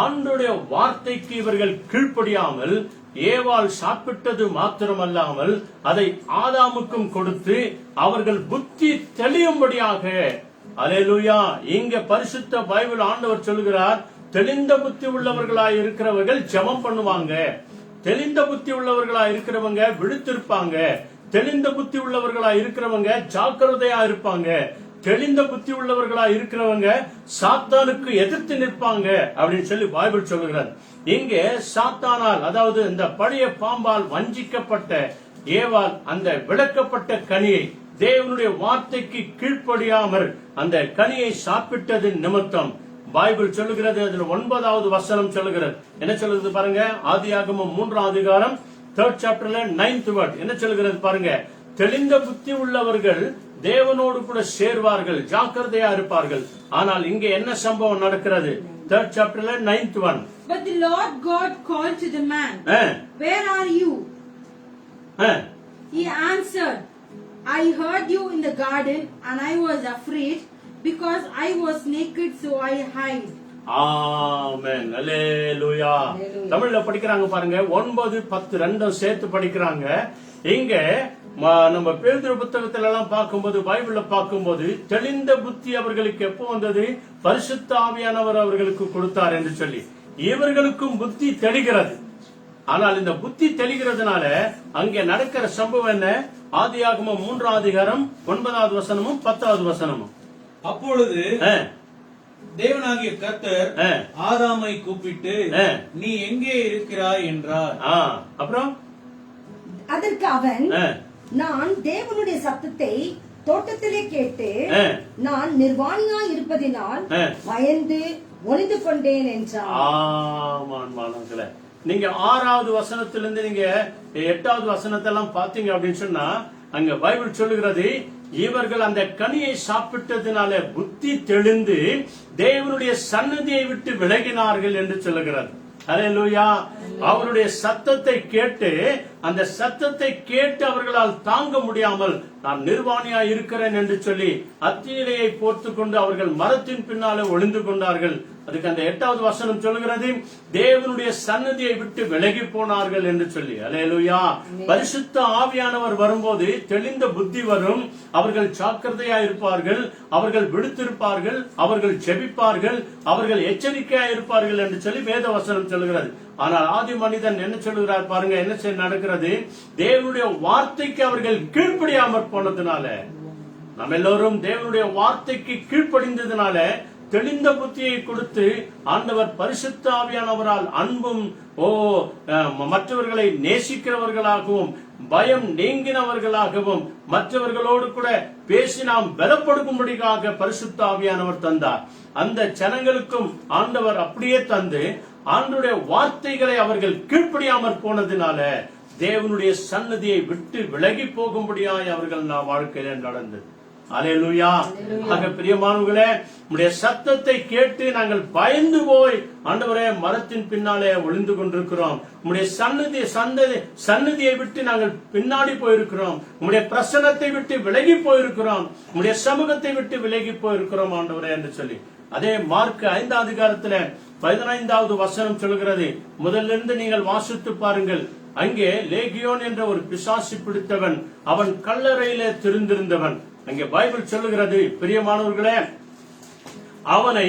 ஆண்டவருடைய வார்த்தைக்கு இவர்கள் கீழ்ப்படியாமல் ஏவாள் சாப்பிட்டது மாத்திரமல்லாமல் அதை ஆதாமுக்கும் கொடுத்து அவர்கள் புத்தி தெளியும்படியாக. அல்லேலூயா. இங்க பரிசுத்த பைபிள் ஆண்டவர் சொல்லுகிறார், தெளிந்த புத்தி உள்ளவர்களாய் இருக்கிறவர்கள் ஜெபம் பண்ணுவாங்க, தெளிந்த புத்தி உள்ளவர்களா இருக்கிறவங்க விழித்திருப்பாங்க, தெளிந்த புத்தி உள்ளவர்களா இருக்கிறவங்க ஜாக்கிரதையா இருப்பாங்க, தெளிந்த புத்தி உள்ளவர்களா இருக்கிறவங்க சாத்தானுக்கு எதிர்த்து நிற்பாங்க அப்படின்னு சொல்லி பைபிள் சொல்லுகிறார். இங்கே சாத்தானால், அதாவது இந்த பழைய பாம்பால் வஞ்சிக்கப்பட்ட ஏவாள் அந்த விளக்கப்பட்ட கனியை, தேவனுடைய வார்த்தைக்கு கீழ்ப்படியாமல் அந்த கனியை சாப்பிட்டது நிமித்தம் பைபிள் சொல்லுகிறது. அதுல 9வது வசனம் சொல்லுகிறது. என்ன சொல்லுகிறது பாருங்க. ஆதியாகமம் 3வது அதிகாரம் 3rd chapterல 9th word என்ன சொல்லுகிறது பாருங்க. தெளிந்த புத்தி உள்ளவர்கள் தேவனோடு கூட சேர்வார்கள், ஜாக்கிரதையா இருப்பார்கள். ஆனால் இங்க என்ன சம்பவம் நடக்கிறது? 3rd chapterல 9th one. But the Lord God called to the man, Where are you? He answered, I heard you in the garden and I was afraid because I was naked so I hid. ஆமென். அல்லேலூயா. தமிழ்ல படிக்கிறாங்க பாருங்க. 9, 10 ரெண்டும் சேர்த்து படிக்கிறாங்க. இங்க நம்ம பேதுரு புத்தகத்துல எல்லாம் பார்க்கும்போது, பைபிள்ல பார்க்கும்போது, தெளிந்த புத்தி அவர்களுக்கு எப்போ வந்தது? பரிசுத்த ஆவியானவர் அவர்களுக்கு கொடுத்தார் என்று சொல்லி இவர்களுக்கும் புத்தி தெளிகிறது. ஆனால் இந்த புத்தி தெளிகிறதுனால அங்கே நடக்கிற சம்பவம் என்ன? ஆதியாகமம் 3வது அதிகாரம் 9வது வசனமும் 10வது வசனமும். அப்பொழுது தேவனாகிய கர்த்தர் ஆ. ஆதாமை கூப்பிட்டு ஆ. நீ எங்கே இருக்கிறாய் என்றார். அப்புறம் அதற்கு அவன், ஆ. நான் தேவனுடைய சத்தத்தை தோட்டத்திலே கேட்டு ஆ. நான் நிர்வாணியாய் இருப்பதினால் ஆ. பயந்து ஒளிந்து கொண்டேன் என்றான். ஆமான்மானங்களே, நீங்க 6வது வசனத்திலிருந்து நீங்க 8வது வசனத்தை எல்லாம் பாத்தீங்க அப்படின்னு சொன்னா, அங்க பைபிள் சொல்லுகிறது, இவர்கள் அந்த கனியை சாப்பிட்டதுனால புத்தி தெளிந்து தேவனுடைய சன்னதியை விட்டு விலகினார்கள் என்று சொல்லுகிறது. ஹல்லேலூயா. அவருடைய சத்தத்தை கேட்டு, அந்த சத்தத்தை கேட்டு அவர்களால் தாங்க முடியாமல் நான் நிர்வாணியா இருக்கிறேன் என்று சொல்லி அத்தியிலையை போர்த்து கொண்டு அவர்கள் மரத்தின் பின்னாலே ஒளிந்து கொண்டார்கள். அதுக்கு அந்த 8வது வசனம் சொல்லுகிறது, தேவனுடைய சன்னதியை விட்டு விலகி போனார்கள் என்று சொல்லி. ஹல்லேலூயா. பரிசுத்த ஆவியானவர் வரும்போது தெளிந்த புத்தி வரும். அவர்கள் ஜாக்கிரதையா இருப்பார்கள், அவர்கள் விடுத்திருப்பார்கள், அவர்கள் ஜெபிப்பார்கள், அவர்கள் எச்சரிக்கையா இருப்பார்கள் என்று சொல்லி வேத வசனம் சொல்லுகிறது. ஆனால் ஆதி மனிதன் என்ன சொல்லுகிறார் பாருங்க, என்ன நடக்கிறது? தேவனுடைய வார்த்தைக்கு அவர்கள் கீழ்ப்படியாமற் போனதுனால, நாம் எல்லோரும் தேவனுடைய வார்த்தைக்கு கீழ்ப்படிந்ததுனால தெளிந்த புத்தியை கொடுத்து ஆண்டவர் பரிசுத்த ஆவியானவரால் அன்பும் மற்றவர்களை நேசிக்கிறவர்களாகவும் பயம் நீங்கினவர்களாகவும் மற்றவர்களோடு கூட பேசி நாம் பலப்படும்படியாக பரிசுத்த ஆவியானவர் தந்தார். அந்த ஜனங்களுக்கும் ஆண்டவர் அப்படியே தந்து ஆண்டவருடைய வார்த்தைகளை அவர்கள் கீழ்ப்படியாமற் போனதினால தேவனுடைய சன்னதியை விட்டு விலகி போகும்படியாய் அவர்கள் வாழ்க்கையில நடந்தது. அல்லேலூயா. ஆக பிரியமானவர்களே, உம்முடைய சத்தத்தை கேட்டு நாங்கள் பயந்து போய் ஆண்டவரே மரத்தின் பின்னாலே ஒளிந்து கொண்டிருக்கிறோம். உம்முடைய சன்னதியை விட்டு நாங்கள் பின்னாடி போயிருக்கிறோம். உம்முடைய பிரசன்னத்தை விட்டு விலகி போயிருக்கிறோம். உம்முடைய சமூகத்தை விட்டு விலகி போயிருக்கிறோம் ஆண்டவரே என்று சொல்லி. அதே மார்க் 5வது அதிகாரத்துல 15வது வசனம் சொல்கிறது. முதல்ல இருந்து நீங்கள் வாசித்து பாருங்கள். அங்கே லேகியோன் என்ற ஒரு பிசாசு பிடித்தவன், அவன் கல்லறையிலே திருந்திருந்தவன். அங்கே பைபிள் சொல்லுகிறது, பிரியமானவர்களே, அவனை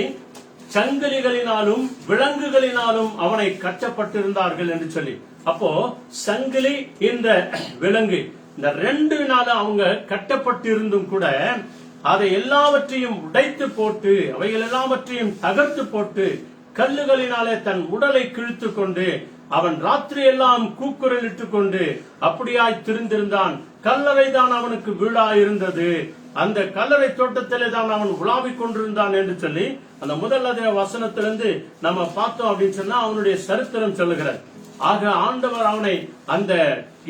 சங்கிலிகளினாலும் விலங்குகளினாலும் அவனை கட்டப்பட்டிருந்தார்கள் என்று சொல்லி. அப்போ சங்கிலி இந்த விலங்கு, இந்த 2 அவங்க கட்டப்பட்டிருந்தும் கூட அதை எல்லாவற்றையும் உடைத்து போட்டு, அவைகள் எல்லாவற்றையும் தகர்த்து போட்டு கல்லுகளினாலே தன் உடலை கிழித்து கொண்டு அவன் ராத்திரி எல்லாம் கூக்குரலிட்டுக் கொண்டு அப்படியாய் திரிந்திருந்தான். கல்லறை தான் அவனுக்கு வீடாயிருந்தது. அந்த கல்லறை தோட்டத்திலே தான் அவன் உலாவிக் கொண்டிருந்தான் என்று சொல்லி அந்த முதல் வசனத்திலிருந்து நம்ம பார்த்தோம் அப்படின்னு சொன்னா அவனுடைய சரித்திரம் சொல்லுகிறார். ஆக ஆண்டவர் அவனை அந்த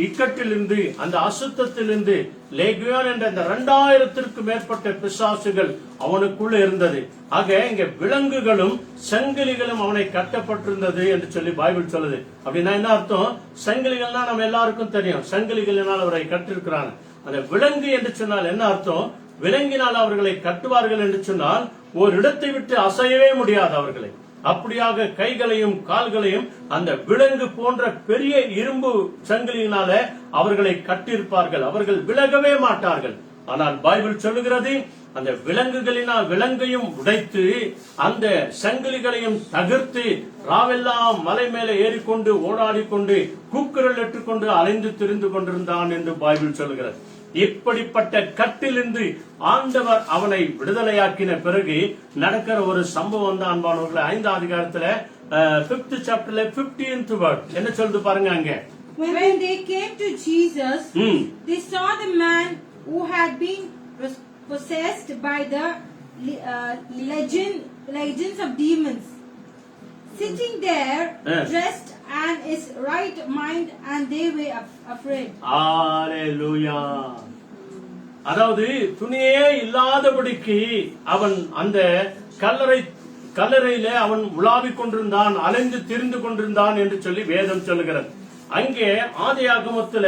இக்கட்டிலிருந்து, அந்த அசுத்தத்திலிருந்து, லேகியோன் என்ற இந்த 2000த்திற்கும் மேற்பட்ட பிசாசுகள் அவனுக்குள்ள இருந்தது. ஆக இங்க விலங்குகளும் சங்கிலிகளும் அவனை கட்டப்பட்டிருந்தது என்று சொல்லி பைபிள் சொல்லுது. அப்படின்னா என்ன அர்த்தம்? சங்கிலிகள்னா நம்ம எல்லாருக்கும் தெரியும், சங்கிலிகளினால் அவரை கட்டிருக்கிறாங்க. அந்த விலங்கு என்று சொன்னால் என்ன அர்த்தம்? விலங்கினால் அவர்களை கட்டுவார்கள் என்று சொன்னால் ஒரு இடத்தை விட்டு அசையவே முடியாது அவர்களை. அப்படியாக கைகளையும் கால்களையும் அந்த விலங்கு போன்ற பெரிய இரும்பு சங்கிலியினால அவர்களை கட்டியிருப்பார்கள். அவர்கள் விலகவே மாட்டார்கள். ஆனால் பைபிள் சொல்லுகிறது, அந்த விலங்கையும் உடைத்து அந்த சங்கிலிகளையும் தகர்த்து ராவெல்லாம் மலை மேலே ஏறிக்கொண்டு ஓடாடிக்கொண்டு கூக்குரல் இட்டுக்கொண்டு அலைந்து திரிந்து கொண்டிருந்தான் என்று பைபிள் சொல்லுகிறது. இப்படிப்பட்ட கட்டிலிருந்து ஆண்டவர் அவனை விடுதலையாக்கின பிறகு நடக்கிற ஒரு சம்பவம் தான் அன்பானவர்களே. 5வது அதிகாரத்துல 5th chapterல 15th word என்ன சொல்லுது பாருங்க. அங்க when they came to Jesus, they saw the man who had been possessed by the legions of demons sitting there, dressed and his right mind, and they were afraid. Hallelujah. அதாவது துணியே இல்லாதபடிக்கு அவன் அந்த கல்லறையிலே அவன் உலாவிக் கொண்டிருந்தான், அலைந்து திரிந்து கொண்டிருந்தான் என்று சொல்லி வேதம் சொல்லுகிறது. அங்கே ஆதியாகமத்தில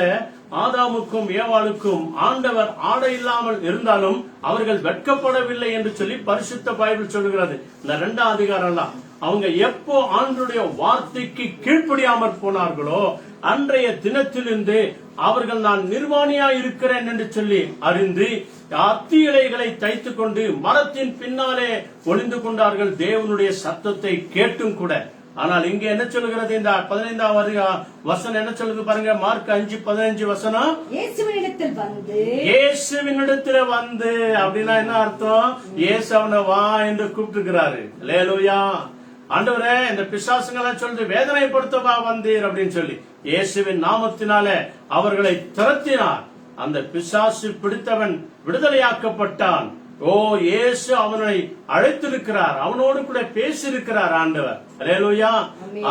ஆதாமுக்கும் ஏவாளுக்கும் ஆண்டவர் ஆடை இல்லாமல் இருந்தாலும் அவர்கள் வெட்கப்படவில்லை என்று சொல்லி பரிசுத்த பைபிள் சொல்லுகிறது. இந்த 2வது அதிகாரம் அவங்க எப்போ ஆண்டவருடைய வார்த்தைக்கு கீழ்ப்படியாமற் போனார்களோ அன்றைய தினத்திலிருந்து அவர்கள் நான் நிர்வாணியா இருக்கிறேன் என்று சொல்லி அறிந்து அத்தி இலைகளை தைத்துக் கொண்டு மரத்தின் பின்னாலே ஒளிந்து கொண்டார்கள். தேவனுடைய சத்தத்தை கேட்டும் கூட ஆனால் இங்க என்ன சொல்லுகிறது, இந்த 15வது வசனம் என்ன சொல்லுது பாருங்க, மார்க் 5:15 வசனம். இயேசுவினிடத்தில் வந்து, இயேசுவினிடத்துல வந்து அப்படின்னா என்ன அர்த்தம்? இயேசு அவனை வா என்று கூப்பிட்டுக்கிறாரு. அல்லேலூயா. ஆண்டவரே, இந்த பிசாசுங்களை சொல்லிட்டு வேதனைப்படுத்தவா வந்தீர் அப்படின்னு சொல்லி இயேசுவின் நாமத்தினாலே அவர்களை துரத்தினார். அந்த பிசாசு பிடித்தவன் விடுதலையாக்கப்பட்டான். ஓ, இயேசு அவனை அழைத்திருக்கிறார், அவனோடு கூட பேசியிருக்கிறார் ஆண்டவர். அல்லேலூயா.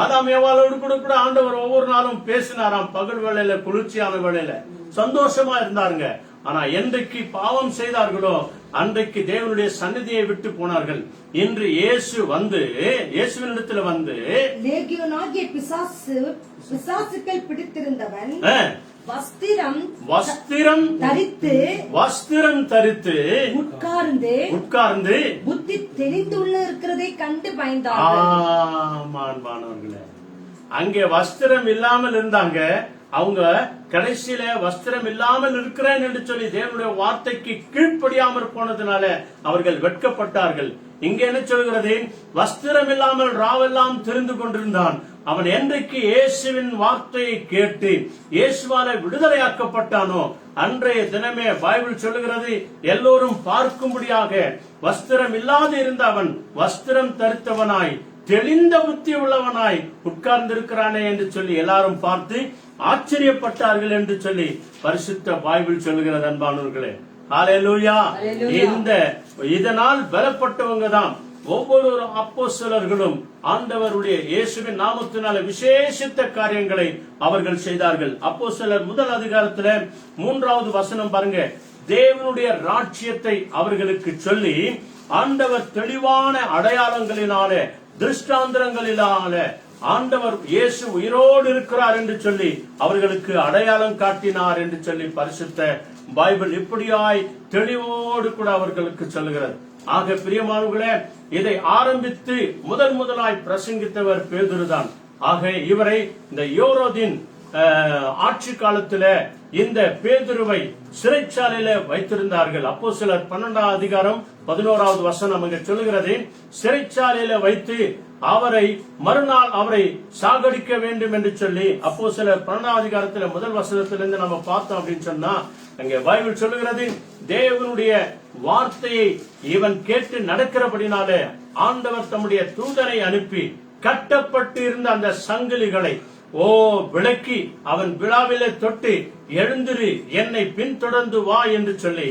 ஆதாம் ஏவாளோடு கூட ஆண்டவர் ஒவ்வொரு நாளும் பேசினாராம். பகல் வேளையில, குளிர்ச்சியான வேளையில சந்தோஷமா இருந்தாருங்க. ஆனா என்றைக்கு பாவம் செய்தார்களோ அன்றைக்கு தேவனுடைய சந்நிதியை விட்டு போனார்கள். இன்று இயேசுவினிடத்துல வந்து லேகியோனாகிய பிசாசுக்கள் பிடித்திருந்தவன் வஸ்திரம் தரித்து உட்கார்ந்து புத்தி தெளிந்துள்ள இருக்கிறதை கண்டு பயந்தார்கள். ஆமான்பானவர்களே, அங்கே வஸ்திரம் இல்லாமல் இருந்தாங்க. அவங்க கடைசியில வஸ்திரம் இல்லாமல் இருக்கிறேன் என்று சொல்லி தேவனுடைய வார்த்தைக்கு கீழ்ப்படியாமற் போனதுனால அவர்கள் வெட்கப்பட்டார்கள். இங்க என்ன சொல்கிறது? வஸ்திரம் இல்லாமல் ராவெல்லாம் திரிந்து கொண்டிருந்தான். அவன் என்றைக்கு இயேசுவின் வார்த்தையை கேட்டு இயேசுவால விடுதலையாக்கப்பட்டானோ அன்றைய தினமே பைபிள் சொல்லுகிறது, எல்லோரும் பார்க்கும்படியாக வஸ்திரம் இல்லாது இருந்த அவன் வஸ்திரம் தரித்தவனாய் தெளிந்த புத்தி உள்ளவனாய் உட்கார்ந்திருக்கிறானே என்று சொல்லி எல்லாரும் பார்த்து ஆச்சரியப்பட்டார்கள் என்று சொல்லி பரிசுத்த பைபிள் சொல்லுகிறது. அன்பானவர்களே, ஹல்லேலூயா. இதனால் பலப்பட்டவங்க தான் ஒவ்வொரு அப்போஸ்தலர்களும் ஆண்டவருடைய இயேசுவின் நாமத்தினால விசேஷித்த காரியங்களை அவர்கள் செய்தார்கள். அப்போஸ்தலர் 1 அதிகாரத்துல 3வது வசனம் பாருங்க. தேவனுடைய ராஜ்யத்தை அவர்களுக்கு சொல்லி ஆண்டவர் தெளிவான அடையாளங்களினாலே திருஷ்டாந்தரங்களினால ஆண்டவர் இயேசு உயிரோடு இருக்கிறார் என்று சொல்லி அவர்களுக்கு அடையாளம் காட்டினார் என்று சொல்லி பரிசுத்த பைபிள் இப்படியாய் தெளிவோடு கூட அவர்களுக்கு சொல்லுகிறது. ஆக பிரியமானவர்களே, இதை ஆரம்பித்து முதலாய் பிரசங்கித்தவர் பேதுருதான். ஆக இவரை இந்த யோரோதின் ஆட்சி காலத்துல இந்த பேதுருவை சிறைச்சாலையில வைத்திருந்தார்கள். அப்போஸ்தலர் 12 அதிகாரம் 11வது வசனம் அங்க சொல்லுகிறது, சிறைச்சாலையில வைத்து அவரை மறுநாள் அவரை சாகடிக்க வேண்டும் என்று சொல்லி அப்போஸ்தலர் 12 அதிகாரத்துல 1 வசனத்திலிருந்து நம்ம பார்த்தோம் அப்படின்னு சொன்னா அங்கே பைபிள் சொல்லுகிறது, தேவனுடைய வார்த்தையை இவன் கேட்டு நடக்கிறபடினாலே ஆண்டவர் தம்முடைய தூதனை அனுப்பி கட்டப்பட்டு இருந்த அந்த சங்கிலிகளை விளக்கி அவன் விழாவிலே தொட்டு எழுந்திரு, என்னை பின்தொடர்ந்து வா என்று சொல்லி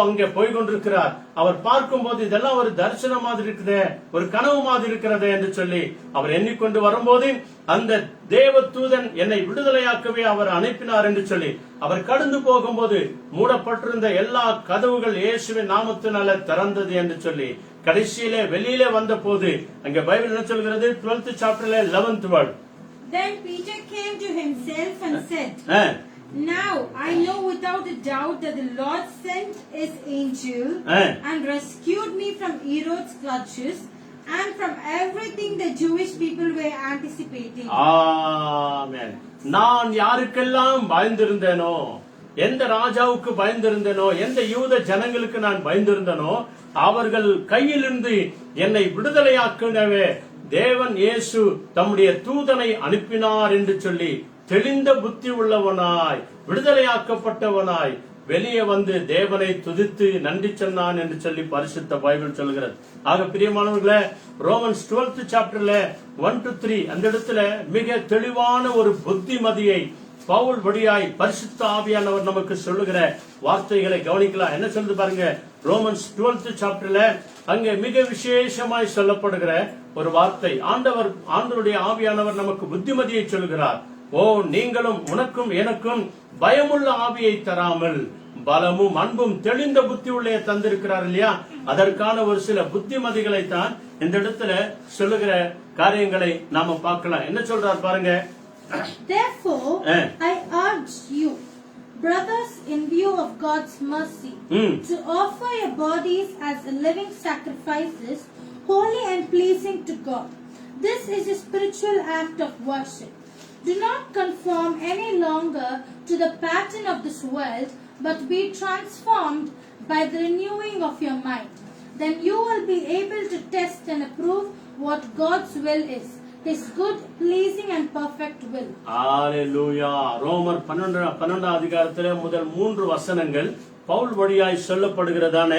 அங்கே போய் கொண்டிருக்கிறார். அவர் பார்க்கும் போது இதெல்லாம் ஒரு தரிசனம் மாதிரி இருக்குதே, ஒரு கனவு மாதிரி இருக்கிறதே என்று சொல்லி அவர் எண்ணிக்கொண்டு வரும்போது அந்த தேவ தூதன் என்னை விடுதலையாக்கவே அவர் அனுப்பினார் என்று சொல்லி அவர் கடந்து போகும்போது மூடப்பட்டிருந்த எல்லா கதவுகள் இயேசுவின் நாமத்தினால திறந்தது என்று சொல்லி கடைசியிலே வெளியிலே வந்த போது அங்கே பைபிள் என்ன சொல்கிறது? 12th chapterல 11th word. Then Peter came to himself and said, Now I know without a doubt that the Lord sent his angel and rescued me from Herod's clutches and from everything the Jewish people were anticipating. Amen. நான் யாருக்கெல்லாம் பயந்திருந்தேனோ, எந்த ராஜாவுக்கு பயந்திருந்தேனோ, எந்த யூத ஜனங்களுக்கு நான் பயந்திருந்தேனோ அவர்கள் கையிலிருந்து என்னை விடுதலையாக்கவே தேவன் இயேசு தம்முடைய தூதனை அனுப்பினார் என்று சொல்லி தெளிந்த புத்தி உள்ளவனாய் விடுதலையாக்கப்பட்டவனாய் வெளியே வந்து தேவனை துதித்து நன்றி சொன்னான் என்று சொல்லி பரிசுத்த பைபிள் சொல்கிறது. ஆக பிரியமானவர்களே, ரோமன்ஸ் 12th chapterல 1 to 3 அந்த இடத்துல மிக தெளிவான ஒரு புத்திமதியை பவுல் வழியாய் பரிசுத்த ஆவியானவர் நமக்கு சொல்லுகிற வார்த்தைகளை கவனிக்கலாம். என்ன சொல்லுது பாருங்க, ரோமன்ஸ் 12th chapterல அங்கே மிக விசேஷமாய் சொல்லப்படுகிற ஒரு வார்த்தை. ஆண்டவருடைய ஆவியானவர் நமக்கு புத்திமதியை சொல்லுகிறார். நீங்களும் உனக்கும் எனக்கும் பயமுள்ள ஆவியை தராமல் பலமும் அன்பும் தெளிந்த புத்தி உள்ளே தந்திருக்கிறார் இல்லையா? அதற்கான ஒரு சில புத்திமதிகளை தான் இந்த இடத்துல சொல்லுகிற காரியங்களை நாம பார்க்கலாம். என்ன சொல்றார் பாருங்க. Therefore, I urge you, brothers, in view of God's mercy, to offer your bodies as a living sacrifices, holy and pleasing to God. This is a spiritual act of worship. Do not conform any longer to the pattern of this world, but be transformed by the renewing of your mind. Then you will be able to test and approve what God's will is, His good, pleasing and perfect will. ஹalleluya. ரோமர் 12 அதிகாரத்திலே முதல் 3 வசனங்கள் பவுல் வழியாய் சொல்லப்படுகிறதான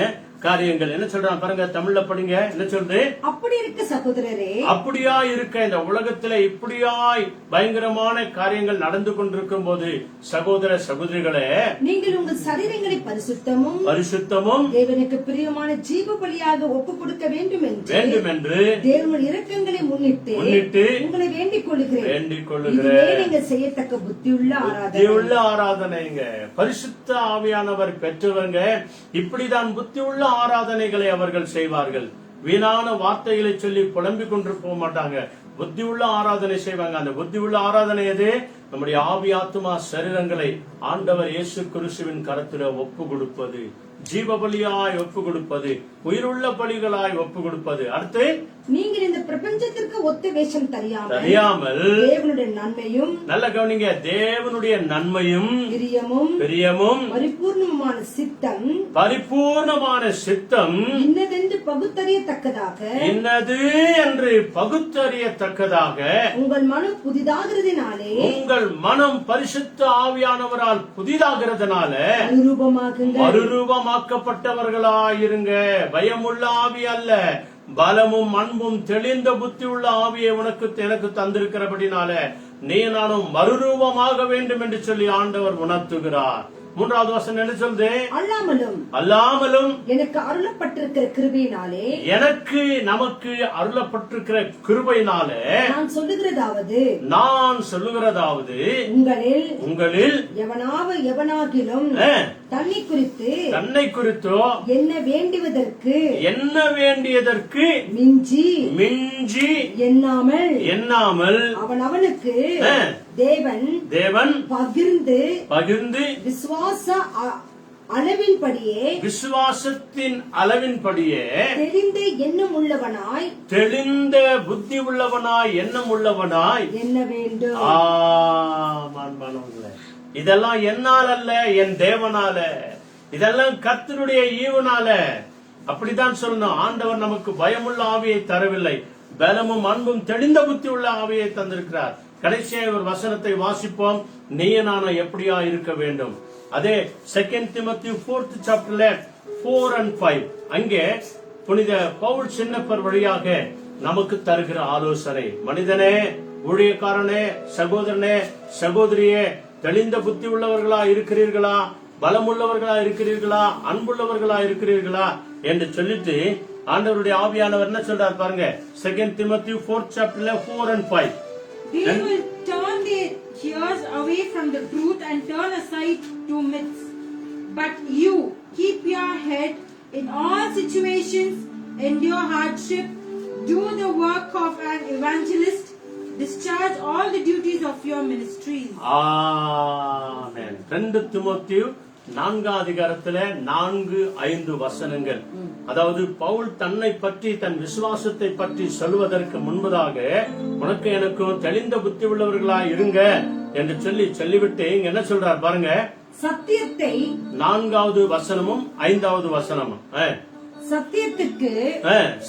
காரியங்கள். என்ன சொல்றான் பாருங்க, தமிழ்ல படிங்க. என்ன சொல்றது? அப்படி இருக்க சகோதரரே, அப்படியா இருக்க இந்த உலகத்துல இப்படியாய் பயங்கரமான காரியங்கள் நடந்து கொண்டிருக்கும் போது சகோதர சகோதரிகளே, நீங்கள் உங்கள் சரீரங்களை பரிசுத்தமும் தேவனுக்கு பிரியமான ஜீவ பலியாக ஒப்பு கொடுக்க வேண்டும் என்று தேவனுடைய இரக்கங்களை முன்னிட்டு உங்களை வேண்டிக் கொள்கிறேன். இதுவே நீங்கள் செய்யத்தக்க புத்தியுள்ள ஆராதனைங்க. பரிசுத்த ஆவியானவர் பெற்றவங்க இப்படிதான் புத்தியுள்ள ஆராதனைகளை அவர்கள் செய்வார்கள். வீணான வார்த்தைகளை சொல்லி புலம்பிக் கொண்டு போக மாட்டாங்க. புத்தி உள்ள ஆராதனை செய்வாங்க. அந்த புத்தி உள்ள ஆராதனை எது? நம்முடைய ஆவி ஆத்துமா சரீரங்களை ஆண்டவர் இயேசு கிறிஸ்துவின் கரத்தில ஒப்பு கொடுப்பது, ஜீவ பலியாய் ஒப்பு கொடுப்பது, உயிருள்ள பலிகளாய் ஒப்பு கொடுப்பது. அடுத்து, நீங்கள் இந்த பிரபஞ்சத்திற்கு ஒத்த வேஷம் தெரியாமல் தேவனுடைய நன்மையும், நல்ல கவனிங்க, தேவனுடைய நன்மையும் பிரியமும் பரிபூர்ணமான சித்தம் இன்னதென்று பகுத்தறியத்தக்கதாக உங்கள் மனம் புதிதாகிறதுனாலே, உங்கள் மனம் பரிசுத்த ஆவியானவரால் புதிதாகிறதுனால மறுரூபமாக்கப்பட்டவர்களாயிருங்க. பயமுள்ள ஆவி அல்ல, பலமும் அன்பும் தெளிந்த புத்தி உள்ள ஆவியை எனக்கு தந்திருக்கிறபடினால நீ நானும் மறுரூபமாக வேண்டும் என்று சொல்லி ஆண்டவர் உணர்த்துகிறார். 3வது வசனம் என்ன சொல்லுது? அல்லாமலும் எனக்கு அருளப்பட்டிருக்கிற கிருபையினாலே, நமக்கு அருளப்பட்டிருக்கிற கிருபையினாலே நான் சொல்லுகிறதாவது உங்களில் எவனாகிலும் தன்னை குறித்தோ என்ன வேண்டியதற்கு மிஞ்சி எண்ணாமல் அவனுக்கு தேவன் பகிர்ந்து விசுவாசத்தின் அளவின்படியே தெளிந்த புத்தி உள்ளவனாய் எண்ணம் உள்ளவனாய் என்ன வேண்டும். இதெல்லாம் என்னால் அல்ல, என் தேவனால. இதெல்லாம் கர்த்தருடைய ஈவனால. அப்படித்தான் சொல்லணும். ஆண்டவர் நமக்கு பயமுள்ள ஆவியை தரவில்லை, பலமும் அன்பும் தெளிந்த புத்தி உள்ள ஆவியை தந்திருக்கிறார். கடைசியா ஒரு வசனத்தை வாசிப்போம். நீய நானும் எப்படியா இருக்க வேண்டும். அதே 2 Timothy 4th chapterல 4 and 5 அங்கே புனித பவுல் சின்னப்பர் வழியாக நமக்கு தருகிற ஆலோசனை. மனிதனே, ஊழியக்காரனே, சகோதரனே, சகோதரியே, தெளிந்த புத்தி உள்ளவர்களா இருக்கிறீர்களா? பலமுள்ளவர்களா இருக்கிறீர்களா? அன்புள்ளவர்களா இருக்கிறீர்களா என்று சொல்லிட்டு ஆண்டவருடைய ஆவியானவர் என்ன சொல்றார் பாருங்க. 2 Timothy 4th chapterல 4 and 5. They will turn their ears away from the truth and turn aside to myths. But you keep your head in all situations, endure hardship, do the work of an evangelist, discharge all the duties of your ministry. Amen. 2 Timothy 4 அதிகாரத்துல 4-5 வசனங்கள். அதாவது பவுல் தன்னை பற்றி, தன் விசுவாசத்தை பற்றி சொல்வதற்கு முன்பதாக உனக்கு எனக்கும் தெளிந்த புத்தி உள்ளவர்களாய் இருங்க என்று சொல்லிவிட்டு இங்க என்ன சொல்றார் பாருங்க. சத்தியத்தை 4வது வசனமும் 5வது வசனமும்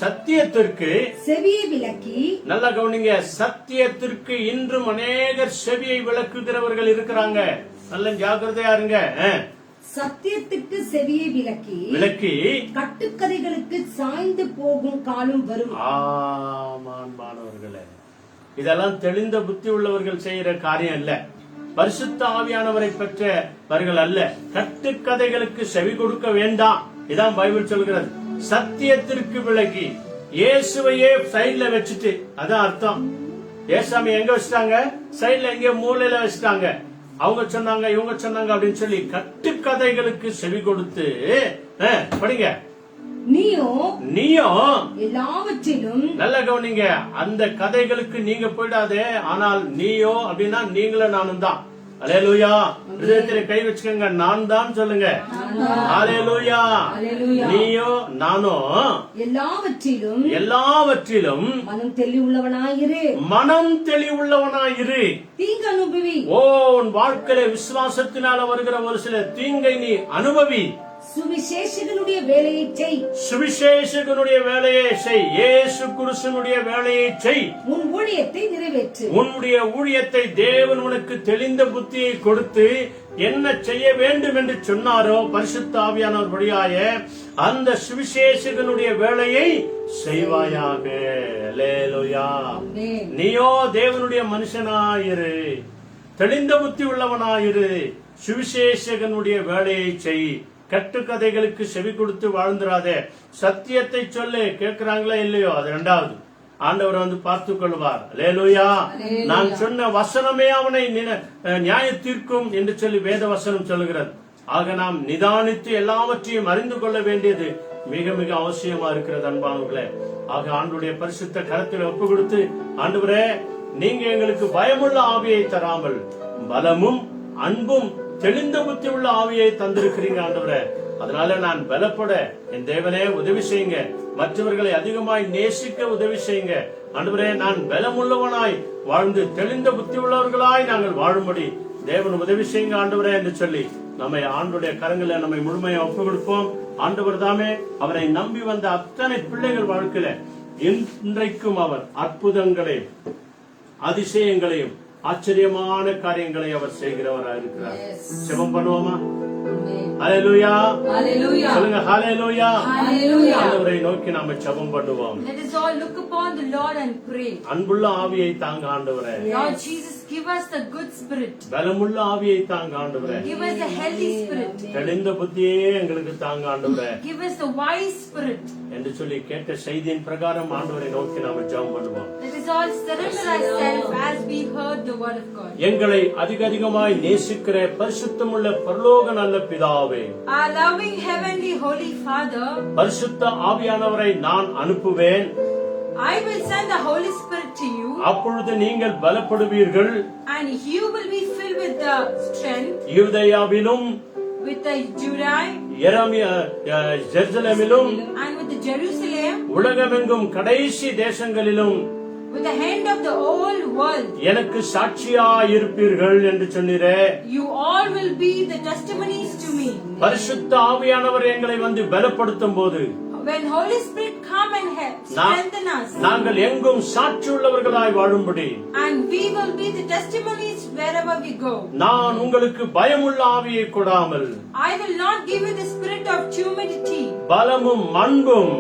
சத்தியத்திற்கு செவியை விலக்கி, நல்லா கவனிங்க, சத்தியத்திற்கு இன்றும் அநேகர் செவியை விலக்குகிறவர்கள் இருக்கிறாங்க. நல்ல ஜாக்கிரதையா இருங்க. சத்தியத்துக்கு செவியை விலக்கி கட்டுக்கதைகளுக்கு சாய்ந்து போகும் காலம் வரும். மாணவர்களே, இதெல்லாம் தெளிந்த புத்தி உள்ளவர்கள் செய்யற காரியம் இல்ல. பரிசுத்த ஆவியானவரை பெற்றவர்கள் அல்ல. கட்டுக்கதைகளுக்கு செவி கொடுக்க வேண்டாம். இதான் பைபிள் சொல்கிறது. சத்தியத்திற்கு விலகி இயேசுவையே சைட்ல வச்சுட்டு, அதான் அர்த்தம். ஏசாமி எங்க வச்சுட்டாங்க? சைட்ல எங்க மூலையில வச்சுட்டாங்க. அவங்க சொன்னாங்க, இவங்க சொன்னாங்க அப்படின்னு சொல்லி கட்டுக்கதைகளுக்கு செவி கொடுத்து படிங்க. நீயோ எல்லாவற்றிலும், நல்ல கவனிங்க, அந்த கதைகளுக்கு நீங்க போயிடாதே. ஆனால் நீயோ அப்படின்னா நீங்களும் நானும் தான். அல்லேலூயா. இதயத்திலே கை வச்சுக்கோங்க. நான் தான் சொல்லுங்க. அல்லேலூயா. நீயோ நானோ எல்லாவற்றிலும் மனம் தெளிவுள்ளவனாயிரு. தீங்கு அனுபவி. உன் வாழ்க்கையில விசுவாசத்தினால வருகிற ஒரு சில தீங்கை நீ அனுபவி. சுவிசேஷகனுடைய வேலையை செய். சுவிசேஷகனுடைய வேலையை செய். இயேசு கிறிஸ்துவினுடைய வேலையை செய். உன் ஊழியத்தை நிறைவேற்று. உன்னுடைய ஊழியத்தை தேவன் உனக்கு தெளிந்த புத்தியை கொடுத்து என்ன செய்ய வேண்டும் என்று சொன்னாரோ பரிசுத்த ஆவியானவர் வழியாக அந்த சுவிசேஷகனுடைய வேலையை செய்வாயாக. அல்லேலூயா. நீயோ தேவனுடைய மனுஷனாயிரு, தெளிந்த புத்தி உள்ளவனாயிரு, சுவிசேஷகனுடைய வேலையை செய். கட்டுக்கதைகளுக்கு செவி கொடுத்து வாழ்ந்துராதே. சத்தியத்தை சொல்லு. கேட்கிறாங்களா இல்லையோ அது இரண்டாவது. ஆண்டவர் வந்து பார்த்துக் கொள்வார். அல்லேலூயா. நான் சொன்ன வசனமே அவனை நியாய தீர்க்கும் என்று சொல்லி வேத வசனம் சொல்லுகிறது. ஆக நாம் நிதானித்து எல்லாவற்றையும் அறிந்து கொள்ள வேண்டியது மிக மிக அவசியமா இருக்கிறது அன்பானவர்களே. ஆக ஆண்டுடைய பரிசுத்த கரத்தில் ஒப்பு கொடுத்து, ஆண்டவரே நீங்க எங்களுக்கு பயமுள்ள ஆவியை தராமல் பலமும் அன்பும் தெளிந்த புத்தி உள்ள ஆவியை தந்திருக்கிறீங்க ஆண்டவரே. அதனால நான் பலப்பட என் தேவனே உதவி செய்யுங்க. மற்றவர்களை அதிகமாய் நேசிக்க உதவி செய்யுங்க ஆண்டவரே. நான் பலமுள்ளவனாய் வாழ்ந்து தெளிந்த புத்தி உள்ளவர்களாய் நாங்கள் வாழும்படி தேவன் உதவி செய்யுங்க ஆண்டவரே என்று சொல்லி நம்மை ஆண்டுடைய கரங்களை நம்மை முழுமையா ஒப்பு கொடுப்போம். ஆண்டவர் தாமே அவரை நம்பி வந்த அத்தனை பிள்ளைகள் வாழ்க்கையில இன்றைக்கும் அவர் அற்புதங்களையும் அதிசயங்களையும் ஆச்சரியமான காரியங்களை அவர் செய்கிறவராக இருக்கிறார். ஜெபம் பண்ணுவோமா? ஹல்லேலூயா. சொல்லுங்க ஹல்லேலூயா. ஆண்டவரை நோக்கி நாம ஜெபம் பண்ணுவோம். Let us all look upon the Lord and pray. அன்புள்ள ஆவியை தாங்க ஆண்டவரே. Lord Jesus, give us the good spirit. பலமுள்ள ஆவியை தாங்க ஆண்டவரே. Give us the healthy spirit. தெளிந்த புத்தியே எங்களுக்கு தாங்க ஆண்டவரே. Give us the wise spirit. என்று சொல்லி கேட்ட செய்தியின் பிரகாரம் ஆண்டவரை நோக்கி நாம ஜெபம் பண்ணுவோம். Let us all surrender ourselves as we heard the word of God. எங்களை அதிகமாய் நேசிக்கிற பரிசுத்தமுள்ள பரலோக நல்ல பிதாவே, Our loving heavenly holy Father, பரிசுத்த ஆவியானவரை நான் அனுப்புவேன். I will send the Holy Spirit to you, அப்பொழுது நீங்கள் பலப்படுவீர்கள். and you will be filled with the strength, யூதேயாவிலும் with the Judea, ஜெருசலேமிலும் and with the Jerusalem, உலகமெங்கும் கடைசி தேசங்களிலும் with the end of the whole world. எனக்கு சாட்சியாய் இருப்பீர்கள் என்று சொன்னீரே. You all will be the testimonies to me. பரிசுத்த ஆவியானவர் எங்களை வந்து பலப்படுத்தும் போது When Holy Spirit come and help strengthen us, நாங்கள் எங்கும் சாட்சி உள்ளவர்களாய் வாழும்படி and we will be the testimonies wherever we go. நான் உங்களுக்கு பயமுள்ள ஆவியை கொடாமல் I will not give you the spirit of timidity. பலமும் அன்பும்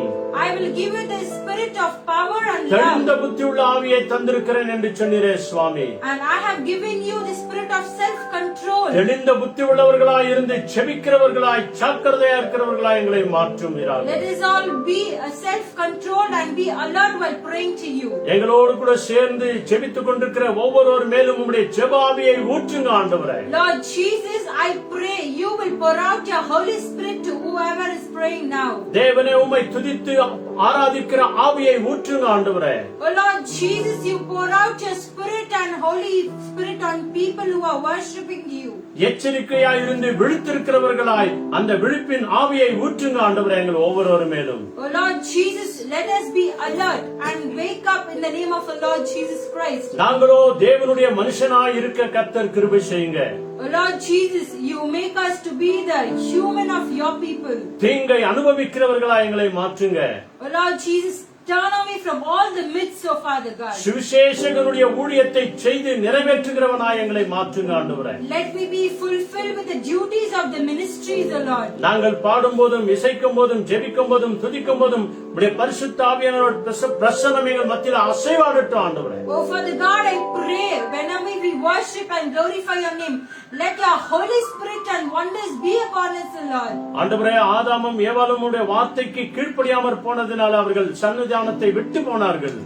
I will give you the spirit of power and தெளிந்த love. புத்தி உள்ள ஆவியை தந்திருக்கிறேன் என்று சொன்னீரே சுவாமி. And I have given you the spirit of self-control. தெளிந்த புத்தி உள்ளவர்களாய் இருந்து செபிக்கிறவர்களாய் ஜாக்கிரதையா இருக்கிறவர்களாய் எங்களை மாற்றுவீராக. Let us all be self-controlled and be alert while praying to you. எங்களோடு கூட சேர்ந்து ஜெபித்துக் கொண்டிருக்கிற ஒவ்வொருவர் மேலும் உம்முடைய ஜெப ஆவியை ஊற்றுங்க ஆண்டவரே. Lord Jesus, I pray you will pour out your Holy Spirit to whoever is praying now. தேவனே உம்மை துதித்து ஆராதிக்கிற ஆவியை ஊற்றுங்க ஆண்டவரே. Oh Lord Jesus, you pour out your Spirit and Holy Spirit on people who are worshipping you. எச்சரிக்கையாய் இருந்து விழித்திருக்கிறவர்களாய் அந்த விழிப்பின் ஆவியை ஊற்றுங்க ஆண்டவரே எங்கள் ஒவ்வொருவர் மேலும். Oh Lord Jesus, let us be alert and wake up in the name of the Lord Jesus Christ. நாங்களோ தேவனுடைய மனுஷனாய் இருக்க கர்த்தர் கிருபை செய்யுங்க. Oh Lord Jesus, you make us to be the human of your people. தீங்கை அனுபவிக்கிறவர்களாய் எங்களை மாற்றுங்க. Oh Lord Jesus, turn away from all the myths, oh Father God. சுவிசேஷகனுடைய ஊழியத்தை செய்து நிறைவேற்றுகிறவனாய் எங்களை மாற்றுங்க ஆண்டவரே. Let me be fulfilled with the duties of the ministries, oh Lord. நாங்கள் பாடும்போதும் இசைக்கும் போதும் ஜெபிக்கும் போதும் துதிக்கும் போதும் உம்முடைய பரிசுத்த ஆவியானவர் பிரசன்னம் எங்கள் மத்தியில் அசைவாடட்டும் ஆண்டவரே. Oh Father God, I pray whenever we worship and glorify your name, let your Holy Spirit and wonders be upon us, O Lord. ஆண்டவரே, ஆதாமும் ஏவாளும் உம்முடைய வார்த்தைக்கு கீழ்ப்படியாமற் போனதினால் அவர்கள் சன்னிதானத்தை விட்டு போனார்கள்.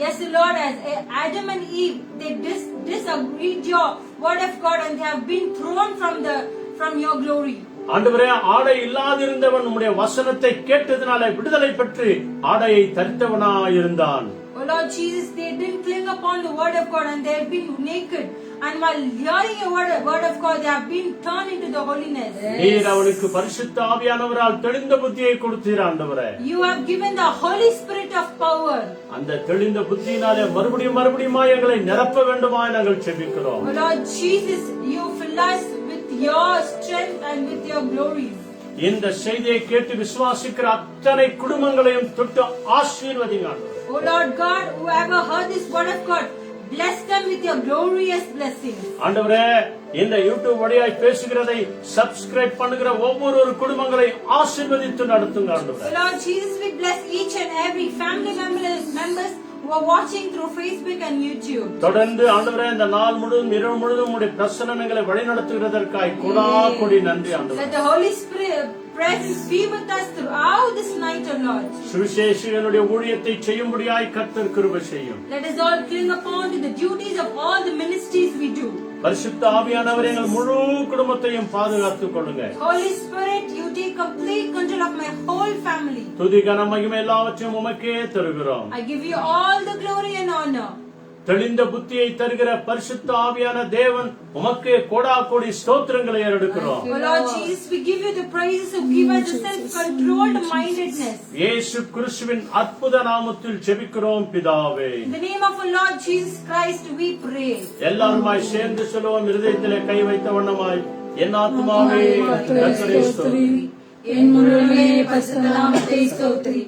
Yes, Lord, as Adam and Eve, they disagreed your word of God and they have been thrown from your glory. ஆண்டவரே, ஆடை இல்லாதிருந்தவன் உம்முடைய வசனத்தை கேட்டதினால விடுதலை பெற்று ஆடையை தரித்தவனாயிருந்தான். Oh Lord Jesus, they didn't cling upon the word of God and they have been naked. And while hearing your word of God, they have been turned into the holiness. நீர் அவனுக்கு பரிசுத்த ஆவியானவரால் தெளிந்த புத்தியை கொடுத்தீர் ஆண்டவரே. You have given the Holy Spirit of power. அந்த தெளிந்த புத்தியினாலே மறுபடியும் எங்களை நிரப்ப வேண்டுமாய் நாங்கள் ஜெபிக்கிறோம். Oh Lord Jesus, you fill us with your strength and with your glories. இந்த செய்தியை கேட்டு விசுவாசிக்கிற அத்தனை குடும்பங்களையும் தொட்டு ஆசீர்வதிங்க ஆண்டவரே. Oh Lord God, whoever heard this word of God, bless them with your glorious blessings. ஆண்டவரே, இந்த யூடியூப் வழியாய் பேசுகிறதை சப்ஸ்கிரைப் பண்ணுகிற ஒவ்வொரு குடும்பங்களை ஆசீர்வதித்து நடத்துங்க ஆண்டவரே. So Lord Jesus, we bless each and every family members who are watching through Facebook and YouTube. தொடர்ந்து ஆண்டவரே, இந்த நாள் முழுவதும் இரவு முழுவதும் உம்முடைய பிரசன்னம் எங்களை வழிநடத்துகிறதற்காய் கொடி நன்றி ஆண்டவரே. Let the Holy Spirit presence be with us throughout this night, O Lord. சுவிசேஷகனுடைய ஊழியத்தை செய்யும்படியாய் கர்த்தர் கிருபை செய்யும். Let us all cling upon to the duties of all the ministries we do. பரிசுத்த ஆவியானவரே, எங்கள் முழு குடும்பத்தையும் பாதுகாத்துக் கொள்ளுங்க. Holy Spirit, you take complete control of my whole family. துதி கன மகிமை எல்லாவற்றையும் உமக்கே தருகிறோம். I give you all the glory and honor. தெளிந்த புத்தியை தருகிற பரிசுத்த ஆவியான தேவன் உமக்கே கோடி ஸ்தோத்திரங்களை ஏறெடுக்கிறோம். Oh Lord Jesus, we give you the praises who give us the self-controlled mindedness. இயேசு கிறிஸ்துவின் அற்புத நாமத்தில் ஜெபிக்கிறோம் பிதாவே. In the name of our Lord Jesus Christ we pray. எல்லாருமாய் சேர்ந்து சொல்லுவோம், இருதயத்திலே கை வைத்த வண்ணமாய். என் ஆத்துமாவே கர்த்தரை ஸ்தோத்திரி, என் முழுமே பரிசுத்த நாமத்தை ஸ்தோத்திரி.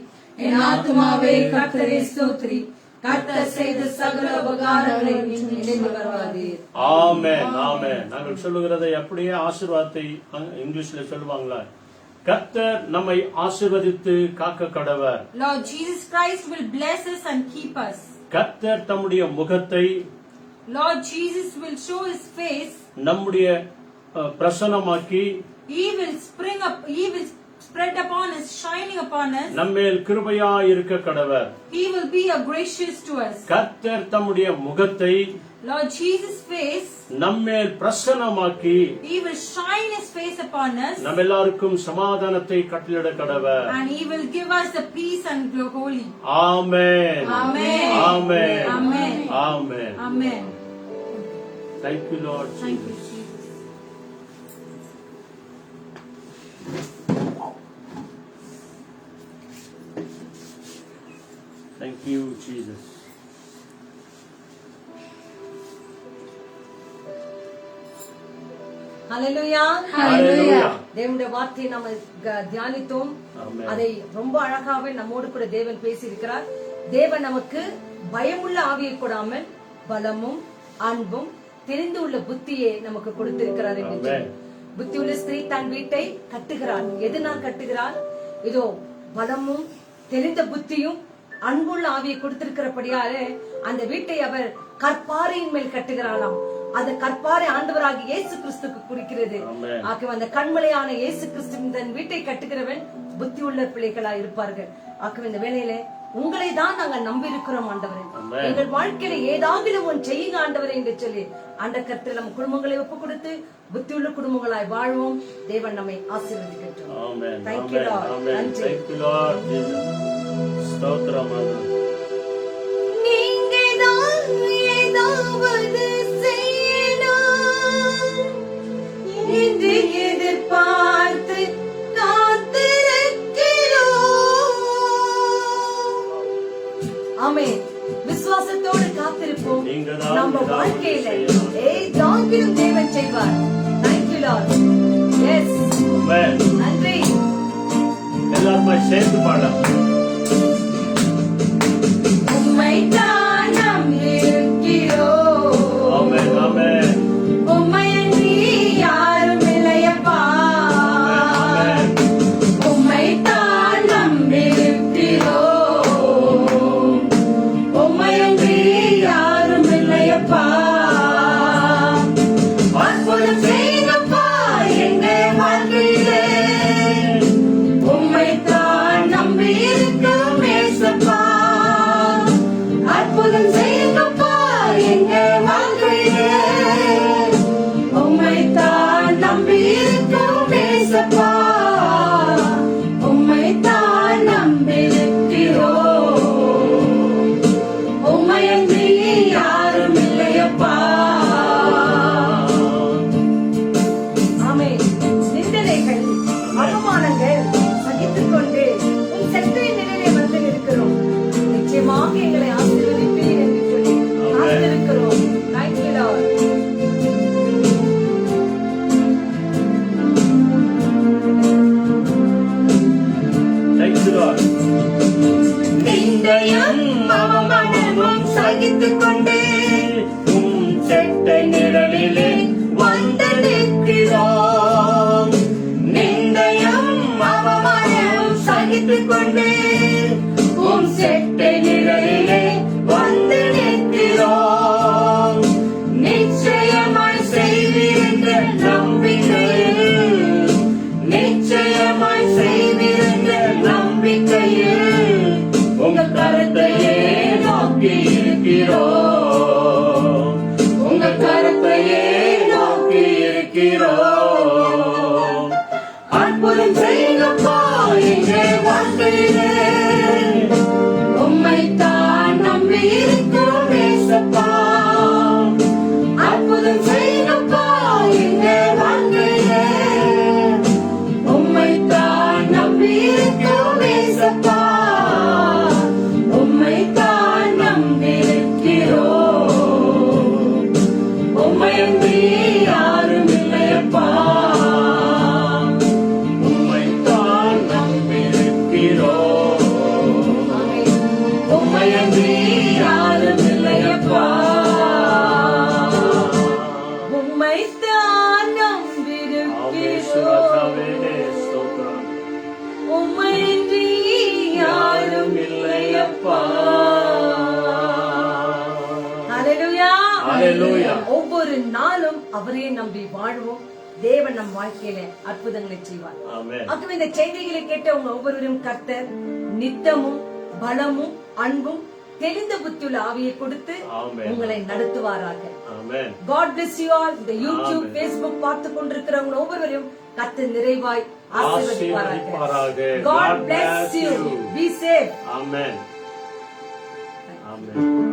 என் ஆத்துமாவே கர்த்தரை ஸ்தோத்திரி. கர்த்தர் செய்த சகல உபகாரங்களை நினைவு மறவாதீர். ஆமென், ஆமென். நாங்கள் சொல்லுகிறதை அப்படியே ஆசீர்வாதத்தை இங்கிலீஷ்ல சொல்லுவாங்களா? கர்த்தர் நம்மை ஆசீர்வதித்து காக்க கடவர். Lord Jesus Christ will bless us and keep us. கர்த்தர் தம்முடைய முகத்தை, Lord Jesus will show his face. நம்முடைய பிரசன்னமாக்கி, He will spread upon us, shining upon us. நம்மேல் கிருபையாய் இருக்க கடவர். He will be gracious to us. கர்த்தர் தம்முடைய முகத்தை, Lord Jesus' face, நம்மேல் பிரசன்னமாக்கி, He will shine His face upon us. நம்ம எல்லாருக்கும் சமாதானத்தை கட்டளையிட கடவர். And He will give us the peace and glory. Amen, Amen. Amen, Amen. Amen. Amen. Thank you, Lord Thank you, Jesus. Jesus. Thank you, Jesus. Hallelujah. Hallelujah. தேவனுடைய வார்த்தையை நம்ம தியானித்தோம். Amen. அதை ரொம்ப அழகாவே நம்மோடு கூட தேவன் பேசியிருக்கிறார். தேவன் நமக்கு பயமுள்ள ஆவியை கொடாமல் பலமும் அன்பும் தெரிந்து உள்ள புத்தியை நமக்கு கொடுத்திருக்கிறார் என்று சொல்லி. புத்தியுள்ள ஸ்திரீ தன் வீட்டை கட்டுகிறாள். எதனால் கட்டுகிறாள்? இதோ பலமும் தெரிந்த புத்தியும் அன்புள்ள ஆவியை கொடுத்திருக்கிறபடியாலே அந்த வீட்டை அவர் கற்பாறையின் மேல் கட்டுகிறாளாம். அந்த கற்பாறை ஆண்டவராகிய இயேசு கிறிஸ்துக்கு குறிக்கிறது. ஆகவே அந்த கண்மலையான இயேசு கிறிஸ்து தன் வீட்டை கட்டுகிறவன் புத்தி உள்ள பிள்ளைகளாய் இருப்பார்கள். ஆகவே இந்த வேளையில உங்களை தான் நாங்கள் நம்பி இருக்கிறோம் ஆண்டவரே. எங்கள் வாழ்க்கையில ஏதாவது ஒன்று செய்யுங்க ஆண்டவரே என்று சொல்லி அந்த கர்த்தர் நம்ம குடும்பங்களை ஒப்பு கொடுத்து புத்தியுள்ள குடும்பங்களாய் வாழ்வோம். தேவன் நம்மை ஆசீர்வதிக்கட்டும். Amen. Thank you, Lord. Amen. நன்றி. Thank you, Lord Jesus. ஸ்தோத்திரம் ஆண்டவரே. நீங்க தான் ஏதாவது செய்யணும் என்று எதிர்பார்த்து காத்திருக்கிறோம். ஆமென். விசுவாசத்தோடு காத்திருப்போம். நீங்கதான் நம்ம ஏதாவது வாழ்க்கையில செய்யணும். ஏதாகிலும் தேவன் செய்வார். Thank you, Lord. Yes. Amen. நன்றி. எல்லாருமே சேர்ந்து பாடலாம். உம்மைத்தான் நம்பியிருக்கிறோம். Amen. Amen. உம்மையன்றி யாரும் இல்லையப்பா. Amen. உம்மைத்தான் நம்பியிருக்கிறோம். உம்மையன்றி யாரும் இல்லையப்பா. அற்புதம் செய்யுங்கப்பா எங்க வாழ்க்கையிலே. உம்மைத்தான் நம்பியிருக்கிறோம். அவமானமும் சகித்துக் கொண்டே உம் செட்டை நிழலிலே வந்து நிற்கிறோம். நிந்தையும் அவமானமும் சகித்துக் கொண்டே உம் செட்டை நிழலிலே வந்து நிற்கிறோம். நிச்சயமாய் செய்வீர் என்ற நம்பிக்கையில், நிச்சயமாய் செய்வீர் என்ற நம்பிக்கையில் உங்க கருத்தையே நோக்கி இருக்கிறோம். உங்க கருத்தையே நோக்கி இருக்கிறோம். அற்புதம் செய்யப்பா எங்கள் வாழ்க்கையிலே உம்மைத்தான் நம்பி இருக்கிறோம் ஏசப்பா. அற்புதம் செய்யப்பா எங்கள் வாழ்க்கையிலே உம்மைத்தான் நம்பி இருக்கிறோம் ஏசப்பா. உம்மைத்தான் நம்பி இருக்கிறோம். உம்மையன்றி யாரும் இல்லையப்பா. உம்மைத்தான் நம்பி இருக்கிறோம். உம்மையன்றி யாரும் இல்லையப்பா. உம்மைத்தான் நம்பியிருக்கிறோம். உம்மையின்றி யாரும் இல்லையப்பா. ஹல்லேலூயா. ஹல்லேலூயா. ஒவ்வொரு நாளும் அவரையே நம்பி வாழ்வோம். தேவன் நம் வாழ்க்கையில அற்புதங்களை செய்வார். ஆமென். ஆகவே இந்த செய்திகளை கேட்ட உங்க ஒவ்வொருவரும் கர்த்தர் நித்தமும் பலமும் அன்பும் தெளிந்த புத்தியுள்ள ஆவியை கொடுத்து ஆமென். உங்களை நடத்துவாராக. ஆமென். God bless you all. இந்த யூடியூப் ஆமென். Facebook பார்த்து கொண்டிருக்கிறவங்க ஒவ்வொருவரையும் கர்த்தர் நிறைவாய் ஆசீர்வதிப்பாராக. ஆசீர்வதிப்பாராக. God bless you. Be safe. Amen. Amen.